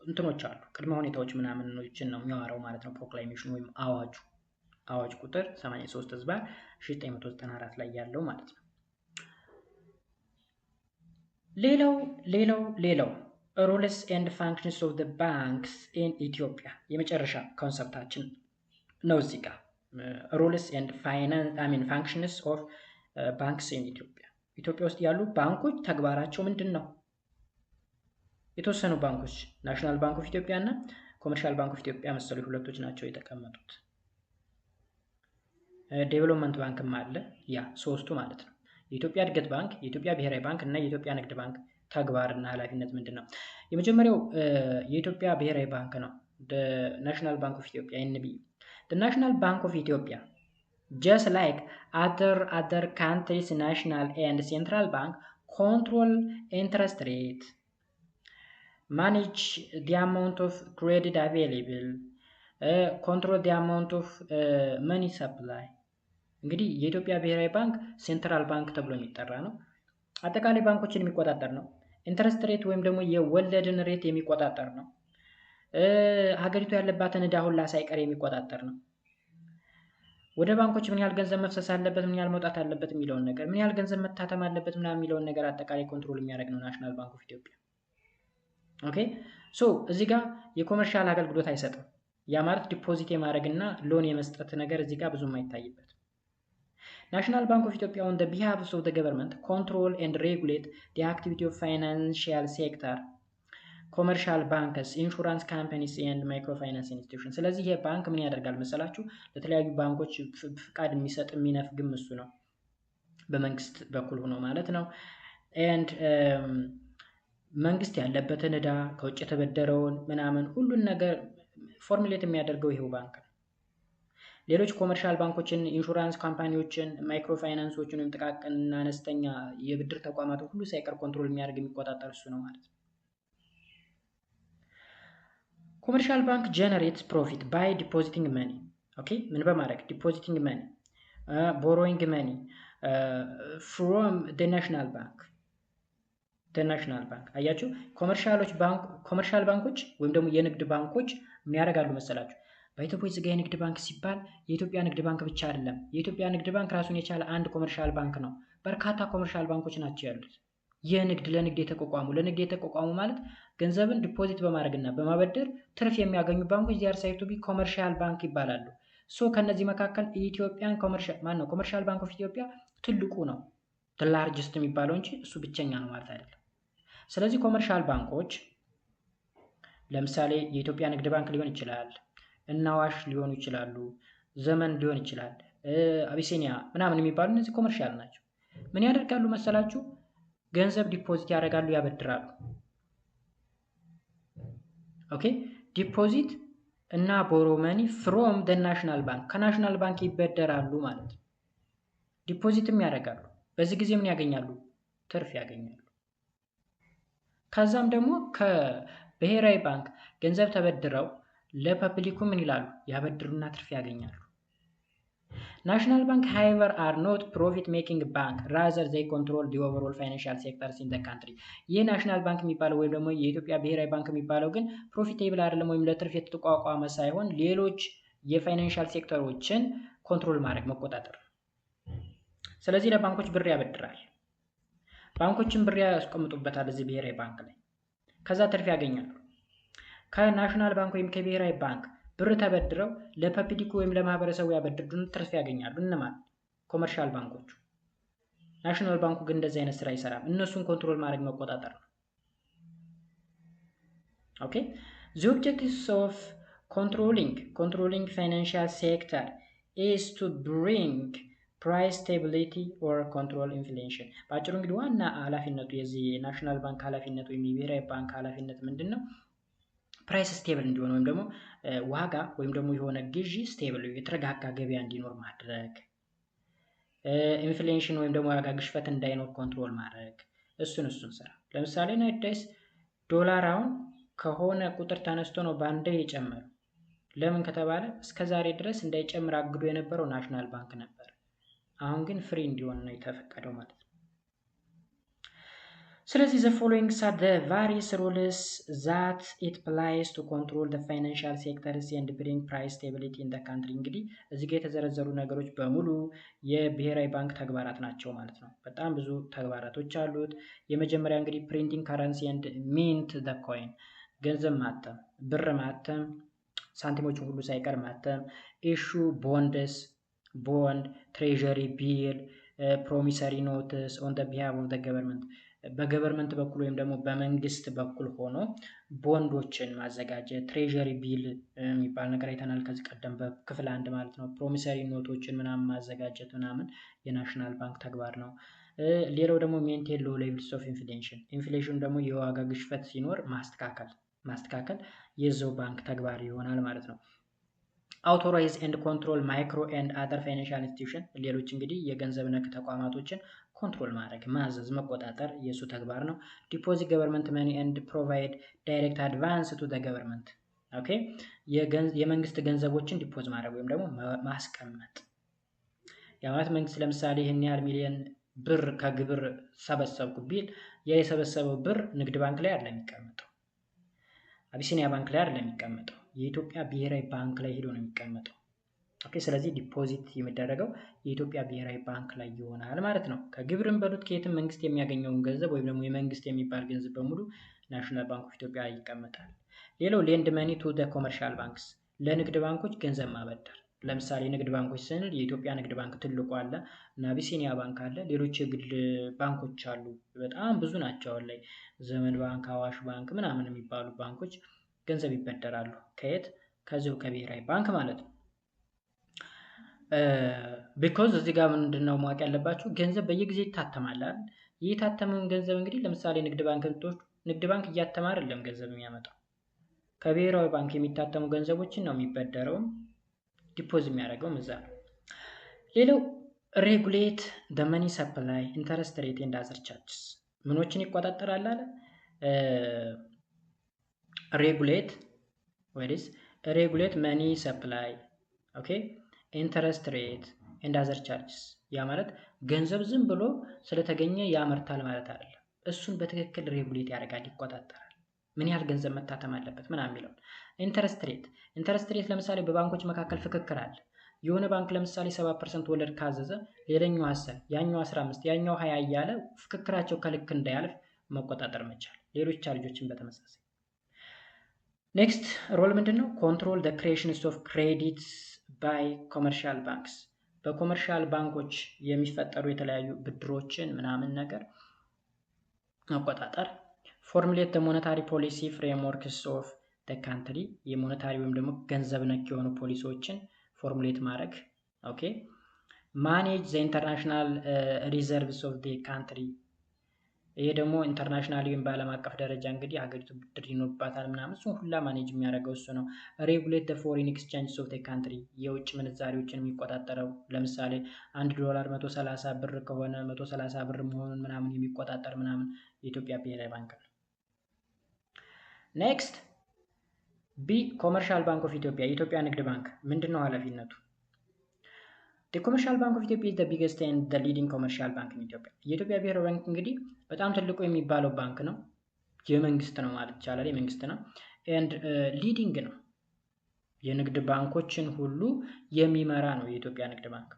እንትኖች አሉ ቅድመ ሁኔታዎች ምናምኖችን ነው የሚያወራው ማለት ነው። ፕሮክላሜሽን ወይም አዋጅ ቁጥር 83/1994 ላይ ያለው ማለት ነው። ሌላው rules and functions of the banks in Ethiopia የመጨረሻ ኮንሰፕታችን ነው እዚህ ጋር rules and functions of banks in Ethiopia ኢትዮጵያ ውስጥ ያሉ ባንኮች ተግባራቸው ምንድነው? የተወሰኑ ባንኮች ናሽናል ባንክ ኦፍ ኢትዮጵያ እና ኮመርሻል ባንክ ኦፍ ኢትዮጵያ መሰሉ ሁለቶች ናቸው የተቀመጡት። ዴቨሎፕመንት ባንክም አለ ያ ሶስቱ ማለት ነው። የኢትዮጵያ እድገት ባንክ፣ የኢትዮጵያ ብሔራዊ ባንክ እና የኢትዮጵያ ንግድ ባንክ ተግባርና ኃላፊነት ምንድነው? የመጀመሪያው የኢትዮጵያ ብሔራዊ ባንክ ነው። the National Bank of Ethiopia NB. The National Bank of Ethiopia just like other countries national and central bank control interest rate, manage the amount of credit available, control the amount of money supply. እንግዲህ የኢትዮጵያ ብሔራዊ ባንክ ሴንትራል ባንክ ተብሎ የሚጠራ ነው። አጠቃላይ ባንኮችን የሚቆጣጠር ነው። ኢንተረስት ሬት ወይም ደግሞ የወለድን ሬት የሚቆጣጠር ነው። ሀገሪቱ ያለባትን ዕዳ ሁላ ሳይቀር የሚቆጣጠር ነው። ወደ ባንኮች ምን ያህል ገንዘብ መፍሰስ አለበት፣ ምን ያህል መውጣት አለበት የሚለውን ነገር፣ ምን ያህል ገንዘብ መታተም አለበት ምናምን የሚለውን ነገር አጠቃላይ ኮንትሮል የሚያደርግ ነው ናሽናል ባንክ ኦፍ ኢትዮጵያ። ኦኬ እዚህ ጋር የኮመርሻል አገልግሎት አይሰጥም። ያ ማለት ዲፖዚት የማድረግና ሎን የመስጠት ነገር እዚህ ጋር ብዙም አይታይበት። National Bank of Ethiopia on the behalf of the government control and regulate the activity of financial sector, commercial banks, insurance companies and microfinance institutions. ስለዚህ ይሄ ባንክ ምን ያደርጋል መሰላችሁ? ለተለያዩ ባንኮች ፍቃድ የሚሰጥ የሚነፍግም እሱ ነው በመንግስት በኩል ሆኖ ማለት ነው። and መንግስት ያለበትን ዕዳ ከውጭ የተበደረውን ምናምን ሁሉን ነገር ፎርሙሌት የሚያደርገው ይሄው ባንክ ነው። ሌሎች ኮመርሻል ባንኮችን፣ ኢንሹራንስ ካምፓኒዎችን፣ ማይክሮ ፋይናንሶችን ወይም ጥቃቅንና አነስተኛ የብድር ተቋማትን ሁሉ ሳይቀር ኮንትሮል የሚያደርግ የሚቆጣጠር እሱ ነው ማለት ነው። ኮመርሻል ባንክ ጀነሬትስ ፕሮፊት ባይ ዲፖዚቲንግ መኒ። ኦኬ ምን በማድረግ ዲፖዚቲንግ መኒ፣ ቦሮዊንግ መኒ ፍሮም ዘ ናሽናል ባንክ። አያችሁ ኮመርሻል ባንኮች ወይም ደግሞ የንግድ ባንኮች ምን ያደርጋሉ መሰላችሁ? በኢትዮጵያ ዝጋ የንግድ ባንክ ሲባል የኢትዮጵያ ንግድ ባንክ ብቻ አይደለም። የኢትዮጵያ ንግድ ባንክ ራሱን የቻለ አንድ ኮመርሻል ባንክ ነው። በርካታ ኮመርሻል ባንኮች ናቸው ያሉት። የንግድ ለንግድ የተቋቋሙ ማለት ገንዘብን ዲፖዚት በማድረግና በማበደር ትርፍ የሚያገኙ ባንኮች ዚያር ሳይቱ ቢ ኮመርሻል ባንክ ይባላሉ። ሶ ከነዚህ መካከል ኢትዮጵያን ኮመርሻል ባንክ ኦፍ ኢትዮጵያ ትልቁ ነው ላርጅስት የሚባለው እንጂ እሱ ብቸኛ ነው ማለት አይደለም። ስለዚህ ኮመርሻል ባንኮች ለምሳሌ የኢትዮጵያ ንግድ ባንክ ሊሆን ይችላል፣ እናዋሽ ሊሆኑ ይችላሉ፣ ዘመን ሊሆን ይችላል፣ አቢሲኒያ ምናምን የሚባሉ እነዚህ ኮመርሻል ናቸው። ምን ያደርጋሉ መሰላችሁ? ገንዘብ ዲፖዚት ያደርጋሉ፣ ያበድራሉ። ኦኬ ዲፖዚት እና ቦሮ መኒ ፍሮም ደ ናሽናል ባንክ ከናሽናል ባንክ ይበደራሉ ማለት ነው። ዲፖዚትም ያደርጋሉ። በዚህ ጊዜ ምን ያገኛሉ? ትርፍ ያገኛሉ። ከዛም ደግሞ ከብሔራዊ ባንክ ገንዘብ ተበድረው ለፐብሊኩ ምን ይላሉ? ያበድሩና ትርፍ ያገኛሉ። ናሽናል ባንክ however are not profit making bank rather they control the overall financial sectors in the country። ይህ ናሽናል ባንክ የሚባለው ወይም ደግሞ የኢትዮጵያ ብሔራዊ ባንክ የሚባለው ግን ፕሮፊቴብል አይደለም ወይም ለትርፍ የተቋቋመ ሳይሆን ሌሎች የፋይናንሻል ሴክተሮችን ኮንትሮል ማድረግ መቆጣጠር። ስለዚህ ለባንኮች ብር ያበድራል። ባንኮችን ብር ያስቀምጡበታል እዚህ ብሔራዊ ባንክ ላይ። ከዛ ትርፍ ያገኛሉ። ከናሽናል ባንክ ወይም ከብሔራዊ ባንክ ብር ተበድረው ለፐብሊኩ ወይም ለማህበረሰቡ ያበድሩን ትርፍ ያገኛሉ። እነማን? ኮመርሻል ባንኮቹ። ናሽናል ባንኩ ግን እንደዚህ አይነት ስራ አይሰራም። እነሱን ኮንትሮል ማድረግ መቆጣጠር ነው። ኦኬ the objectives of controlling financial sector is to bring price stability or control inflation። ባጭሩ እንግዲህ ዋና ኃላፊነቱ የዚህ ናሽናል ባንክ ኃላፊነት ወይም የብሔራዊ ባንክ ኃላፊነት ምንድነው? ፕራይስ ስቴብል እንዲሆን ወይም ደግሞ ዋጋ ወይም ደግሞ የሆነ ግዢ ስቴብል የተረጋጋ ገበያ እንዲኖር ማድረግ፣ ኢንፍሌሽን ወይም ደግሞ ዋጋ ግሽበት እንዳይኖር ኮንትሮል ማድረግ፣ እሱን ስራ። ለምሳሌ ናይዳይስ ዶላር አሁን ከሆነ ቁጥር ተነስቶ ነው ባንዴ የጨመረው። ለምን ከተባለ እስከዛሬ ድረስ እንዳይጨምር አግዶ የነበረው ናሽናል ባንክ ነበር። አሁን ግን ፍሪ እንዲሆን ነው የተፈቀደው ማለት ነው። ስለዚህ the following are the various rules that it applies to control the financial sectors and bring price stability in the country። እንግዲህ እዚህ ጋር የተዘረዘሩ ነገሮች በሙሉ የብሔራዊ ባንክ ተግባራት ናቸው ማለት ነው። በጣም ብዙ ተግባራቶች አሉት። የመጀመሪያ እንግዲህ printing currency and mint the coin፣ ገንዘብ ማተም፣ ብር ማተም፣ ሳንቲሞችን ሁሉ ሳይቀር ማተም፣ issue bonds፣ ቦንድ፣ ትሬዠሪ ቢል፣ ፕሮሚሰሪ ኖትስ on the behalf of the government፣ በገቨርመንት በኩል ወይም ደግሞ በመንግስት በኩል ሆኖ ቦንዶችን ማዘጋጀት። ትሬዠሪ ቢል የሚባል ነገር አይተናል ከዚህ ቀደም በክፍል 1 ማለት ነው። ፕሮሚሰሪ ኖቶችን ምናምን ማዘጋጀት ምናምን የናሽናል ባንክ ተግባር ነው። ሌላው ደግሞ ሜንቴን ሎው ሌቭልስ ኦፍ ኢንፍሌሽን ደግሞ የዋጋ ግሽበት ሲኖር ማስተካከል የዛው ባንክ ተግባር ይሆናል ማለት ነው። አውቶራይዝ ኤንድ ኮንትሮል ማይክሮ ኤንድ አደር ፋይናንሻል ኢንስቲትዩሽን፣ ሌሎች እንግዲህ የገንዘብ ነክ ተቋማቶችን ኮንትሮል ማድረግ ማዘዝ መቆጣጠር የሱ ተግባር ነው። ዲፖዚት ገቨርንመንት መኒ ኤንድ ፕሮቫይድ ዳይሬክት አድቫንስ ቱ ዘ ገቨርንመንት። ኦኬ የመንግስት ገንዘቦችን ዲፖዝ ማድረግ ወይም ደግሞ ማስቀመጥ። ያ ማለት መንግስት ለምሳሌ ይህን ያህል ሚሊዮን ብር ከግብር ሰበሰብኩ ቢል የሰበሰበው ብር ንግድ ባንክ ላይ አይደለም የሚቀመጠው፣ አቢሲኒያ ባንክ ላይ አይደለም የሚቀመጠው፣ የኢትዮጵያ ብሔራዊ ባንክ ላይ ሄዶ ነው የሚቀመጠው። ኦኬ ስለዚህ ዲፖዚት የሚደረገው የኢትዮጵያ ብሔራዊ ባንክ ላይ ይሆናል ማለት ነው። ከግብርም በሉት ከየትም መንግስት የሚያገኘውን ገንዘብ ወይም ደግሞ የመንግስት የሚባል ገንዘብ በሙሉ ናሽናል ባንክ ኦፍ ኢትዮጵያ ይቀመጣል። ሌላው ሌንድ መኒ ቱ ዘ ኮመርሻል ባንክስ፣ ለንግድ ባንኮች ገንዘብ ማበደር። ለምሳሌ ንግድ ባንኮች ስንል የኢትዮጵያ ንግድ ባንክ ትልቁ አለ እና አቢሲኒያ ባንክ አለ። ሌሎች የግል ባንኮች አሉ፣ በጣም ብዙ ናቸው። ላይ ዘመን ባንክ፣ አዋሽ ባንክ ምናምን የሚባሉ ባንኮች ገንዘብ ይበደራሉ። ከየት? ከዚሁ ከብሔራዊ ባንክ ማለት ነው። ቢኮዝ እዚህ ጋር ምንድነው ማወቅ ያለባችሁ፣ ገንዘብ በየጊዜው ይታተማል። የታተመውን ገንዘብ እንግዲህ ለምሳሌ ንግድ ባንክ እያተመ አይደለም ገንዘብ የሚያመጣው፣ ከብሔራዊ ባንክ የሚታተሙ ገንዘቦችን ነው የሚበደረው ዲፖዝ የሚያደርገው እዛ ነው። ሌላው ሬጉሌት the money supply interest rate and other charges፣ ምኖችን ይቆጣጠራል አለ። ሬጉሌት መኒ ሰፕላይ፣ ኦኬ ኢንተረስት ሬት ኤንድ አዘር ቻርጅስ። ያ ማለት ገንዘብ ዝም ብሎ ስለተገኘ ያመርታል ማለት አይደለም። እሱን በትክክል ሬጉሌት ያደርጋል፣ ይቆጣጠራል። ምን ያህል ገንዘብ መታተም አለበት ምናምን የሚለው። ኢንተረስት ሬት ለምሳሌ በባንኮች መካከል ፍክክር አለ። የሆነ ባንክ ለምሳሌ 7% ወለድ ካዘዘ ሌላኛው 10 ያኛው 15 ያኛው 20 እያለ ፍክክራቸው ከልክ እንዳያልፍ መቆጣጠር መቻል። ሌሎች ቻርጆችን በተመሳሳይ። ኔክስት ሮል ምንድነው? ኮንትሮል the creation of credits by commercial banks። በኮመርሻል ባንኮች የሚፈጠሩ የተለያዩ ብድሮችን ምናምን ነገር መቆጣጠር። ፎርሙሌት the monetary policy frameworks of the country። የሞኔታሪ ወይም ደግሞ ገንዘብ ነክ የሆኑ ፖሊሲዎችን ፎርሙሌት ማድረግ። ኦኬ። ማኔጅ the international reserves of the country። ይሄ ደግሞ ኢንተርናሽናል ወይም በዓለም አቀፍ ደረጃ እንግዲህ ሀገሪቱ ብድር ይኖርባታል ምናምን እሱን ሁላ ማኔጅ የሚያደርገው እሱ ነው። ሬጉሌት the foreign exchange of the country። የውጭ ምንዛሪዎችን የሚቆጣጠረው ለምሳሌ $1 130 ብር ከሆነ 130 ብር መሆኑን ምናምን የሚቆጣጠር ምናምን የኢትዮጵያ ብሔራዊ ባንክ ነው። ኔክስት ቢ ኮመርሻል ባንክ ኦፍ ኢትዮጵያ። የኢትዮጵያ ንግድ ባንክ ምንድነው ኃላፊነቱ? The Commercial Bank of Ethiopia is the biggest and the leading commercial bank in Ethiopia። የኢትዮጵያ ብሔራዊ ባንክ እንግዲህ በጣም ትልቁ የሚባለው ባንክ ነው። የመንግስት ነው ማለት ይቻላል። የመንግስት ነው and leading ነው። የንግድ ባንኮችን ሁሉ የሚመራ ነው የኢትዮጵያ ንግድ ባንክ።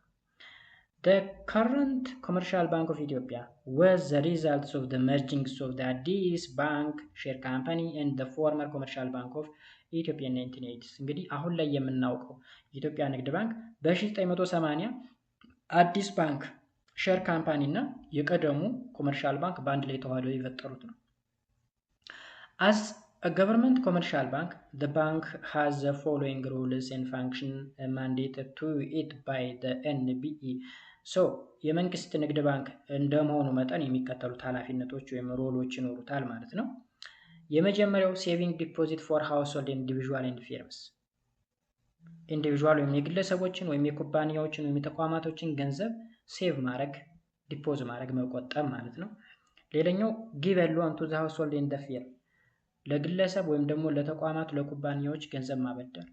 The current Commercial Bank of Ethiopia was the result of the merging of the Addis Bank share company and the former Commercial Bank of Ethiopia in 1980s። እንግዲህ አሁን ላይ የምናውቀው የኢትዮጵያ ንግድ ባንክ በ1980 አዲስ ባንክ ሼር ካምፓኒ እና የቀደሙ ኮመርሻል ባንክ በአንድ ላይ ተዋህደው የፈጠሩት ነው። As a government commercial bank, the bank has the following rules and function mandated to it by the NBE። የመንግስት ንግድ ባንክ እንደመሆኑ መጠን የሚከተሉት ኃላፊነቶች ወይም ሮሎች ይኖሩታል ማለት ነው። የመጀመሪያው ሴቪንግ ዲፖዚት ፎር ሃውስሆልድ ኢንዲቪዥዋል ኤንድ ፊርምስ። ኢንዲቪዥዋል ወይም የግለሰቦችን ወይም የኩባንያዎችን ወይም የተቋማቶችን ገንዘብ ሴቭ ማድረግ፣ ዲፖዝ ማድረግ፣ መቆጠብ ማለት ነው። ሌላኛው ጊቭ ኤ ሎን ቱ ዘ ሃውስሆልድ ኤንድ ፊርም። ለግለሰብ ወይም ደግሞ ለተቋማት ለኩባንያዎች ገንዘብ ማበደር።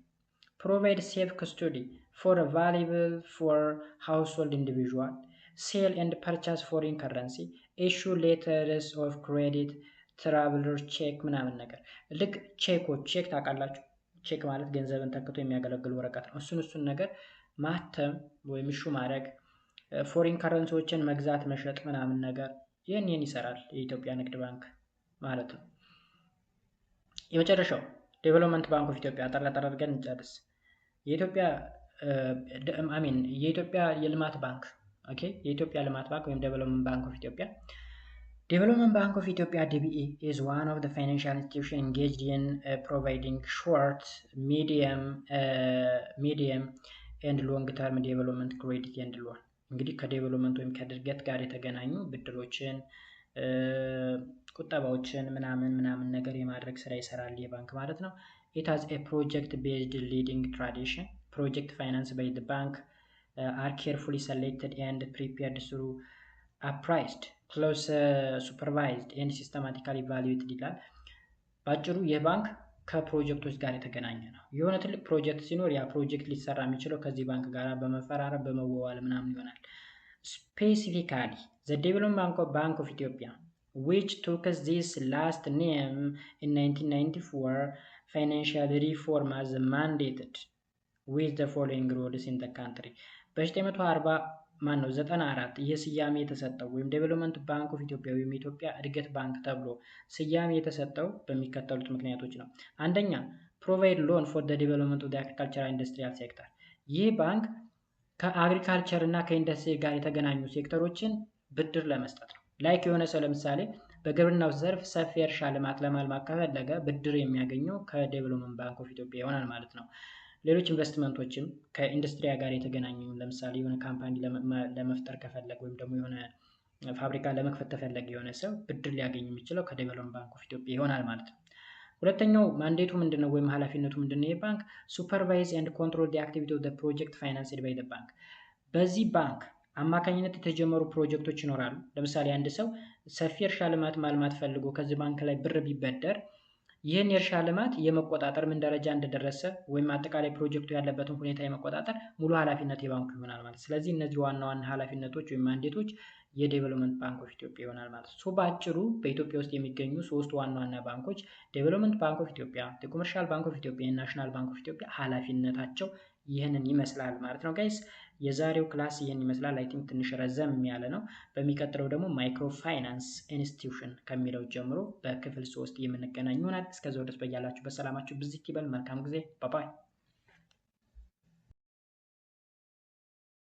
ፕሮቫይድ ሴፍ ከስቶዲ ፎር ቫሉብል ፎር ሃውስሆልድ ኢንዲቪዥዋል። ሴል ኤንድ ፐርቻስ ፎሪን ከረንሲ። ኢሹ ሌተርስ ኦፍ ክሬዲት ትራቭለር ቼክ ምናምን ነገር ልክ ቼኮች ቼክ ታውቃላችሁ። ቼክ ማለት ገንዘብን ተክቶ የሚያገለግል ወረቀት ነው። እሱን ነገር ማተም ወይም ኢሹ ማድረግ፣ ፎሪን ከረንሲዎችን መግዛት መሸጥ ምናምን ነገር ይህን ይሰራል የኢትዮጵያ ንግድ ባንክ ማለት ነው። የመጨረሻው ዴቨሎፕመንት ባንክ ኦፍ ኢትዮጵያ። አጠር አድርገን እንጨርስ። የኢትዮጵያ የልማት ባንክ ኦኬ። የኢትዮጵያ ልማት ባንክ ወይም ዴቨሎፕመንት ባንክ ኦፍ ኢትዮጵያ። Development Bank of Ethiopia (DBE) is one of the financial institutions engaged in providing short, medium and long-term development credit and loan። እንግዲህ ከዴቨሎፕመንት ወይም ከእድገት ጋር የተገናኙ ብድሮችን፣ ቁጠባዎችን ምናምን ነገር የማድረግ ስራ ይሰራል የባንክ ማለት ነው። It has a project-based lending tradition. Project financed by the bank are carefully selected and prepared through appraised, close supervised and systematically evaluated ይላል። ባጭሩ የባንክ ከፕሮጀክቶች ጋር የተገናኘ ነው። የሆነ ትልቅ ፕሮጀክት ሲኖር ያ ፕሮጀክት ሊሰራ የሚችለው ከዚህ ባንክ ጋር በመፈራረብ በመዋዋል ምናምን ይሆናል። Specifically, the Development Bank of Ethiopia, which took this last name in 1994, financial reform as mandated with the following rules in the country። በ1994 ይህ ስያሜ የተሰጠው ወይም ዴቨሎፕመንት ባንክ ኦፍ ኢትዮጵያ ወይም የኢትዮጵያ እድገት ባንክ ተብሎ ስያሜ የተሰጠው በሚከተሉት ምክንያቶች ነው። አንደኛ ፕሮቫይድ ሎን ፎር ዘ ዴቨሎፕመንት ኦፍ ዘ አግሪካልቸራል ኢንዱስትሪያል ሴክተር። ይህ ባንክ ከአግሪካልቸር እና ከኢንዱስትሪ ጋር የተገናኙ ሴክተሮችን ብድር ለመስጠት ነው። ላይክ የሆነ ሰው ለምሳሌ በግብርናው ዘርፍ ሰፊ እርሻ ልማት ለማልማት ከፈለገ ብድር የሚያገኘው ከዴቨሎፕመንት ባንክ ኦፍ ኢትዮጵያ ይሆናል ማለት ነው። ሌሎች ኢንቨስትመንቶችም ከኢንዱስትሪያ ጋር የተገናኙ ለምሳሌ የሆነ ካምፓኒ ለመፍጠር ከፈለገ ወይም ደግሞ የሆነ ፋብሪካ ለመክፈት ተፈለገ የሆነ ሰው ብድር ሊያገኝ የሚችለው ከዴቨሎፕመንት ባንክ ኦፍ ኢትዮጵያ ይሆናል ማለት ነው። ሁለተኛው ማንዴቱ ምንድነው ወይም ኃላፊነቱ ምንድነው? የባንክ ሱፐርቫይዝ ኤንድ ኮንትሮል ዲ አክቲቪቲ ኦፍ ዘ ፕሮጀክት ፋይናንስድ ባይ ዘ ባንክ። በዚህ ባንክ አማካኝነት የተጀመሩ ፕሮጀክቶች ይኖራሉ። ለምሳሌ አንድ ሰው ሰፊ እርሻ ልማት ማልማት ፈልጎ ከዚህ ባንክ ላይ ብር ቢበደር ይህን የእርሻ ልማት የመቆጣጠር ምን ደረጃ እንደደረሰ ወይም አጠቃላይ ፕሮጀክቱ ያለበትን ሁኔታ የመቆጣጠር ሙሉ ኃላፊነት የባንኩ ይሆናል ማለት። ስለዚህ እነዚህ ዋና ዋና ኃላፊነቶች ወይም ማንዴቶች የዴቨሎፕመንት ባንክ ኦፍ ኢትዮጵያ ይሆናል ማለት ነው። በአጭሩ በኢትዮጵያ ውስጥ የሚገኙ ሶስት ዋና ዋና ባንኮች ዴቨሎፕመንት ባንክ ኦፍ ኢትዮጵያ፣ ኮመርሻል ባንክ ኦፍ ኢትዮጵያ እና ናሽናል ባንክ ኦፍ ኢትዮጵያ ኃላፊነታቸው ይህንን ይመስላል ማለት ነው ጋይስ። የዛሬው ክላስ ይህን ይመስላል። አይ ቲንክ ትንሽ ረዘም ያለ ነው። በሚቀጥለው ደግሞ ማይክሮ ፋይናንስ ኢንስቲትዩሽን ከሚለው ጀምሮ በክፍል 3 የምንገናኝ ይሆናል። እስከዛው ድረስ በያላችሁ በሰላማችሁ ብዝት ይበል። መልካም ጊዜ። ባባይ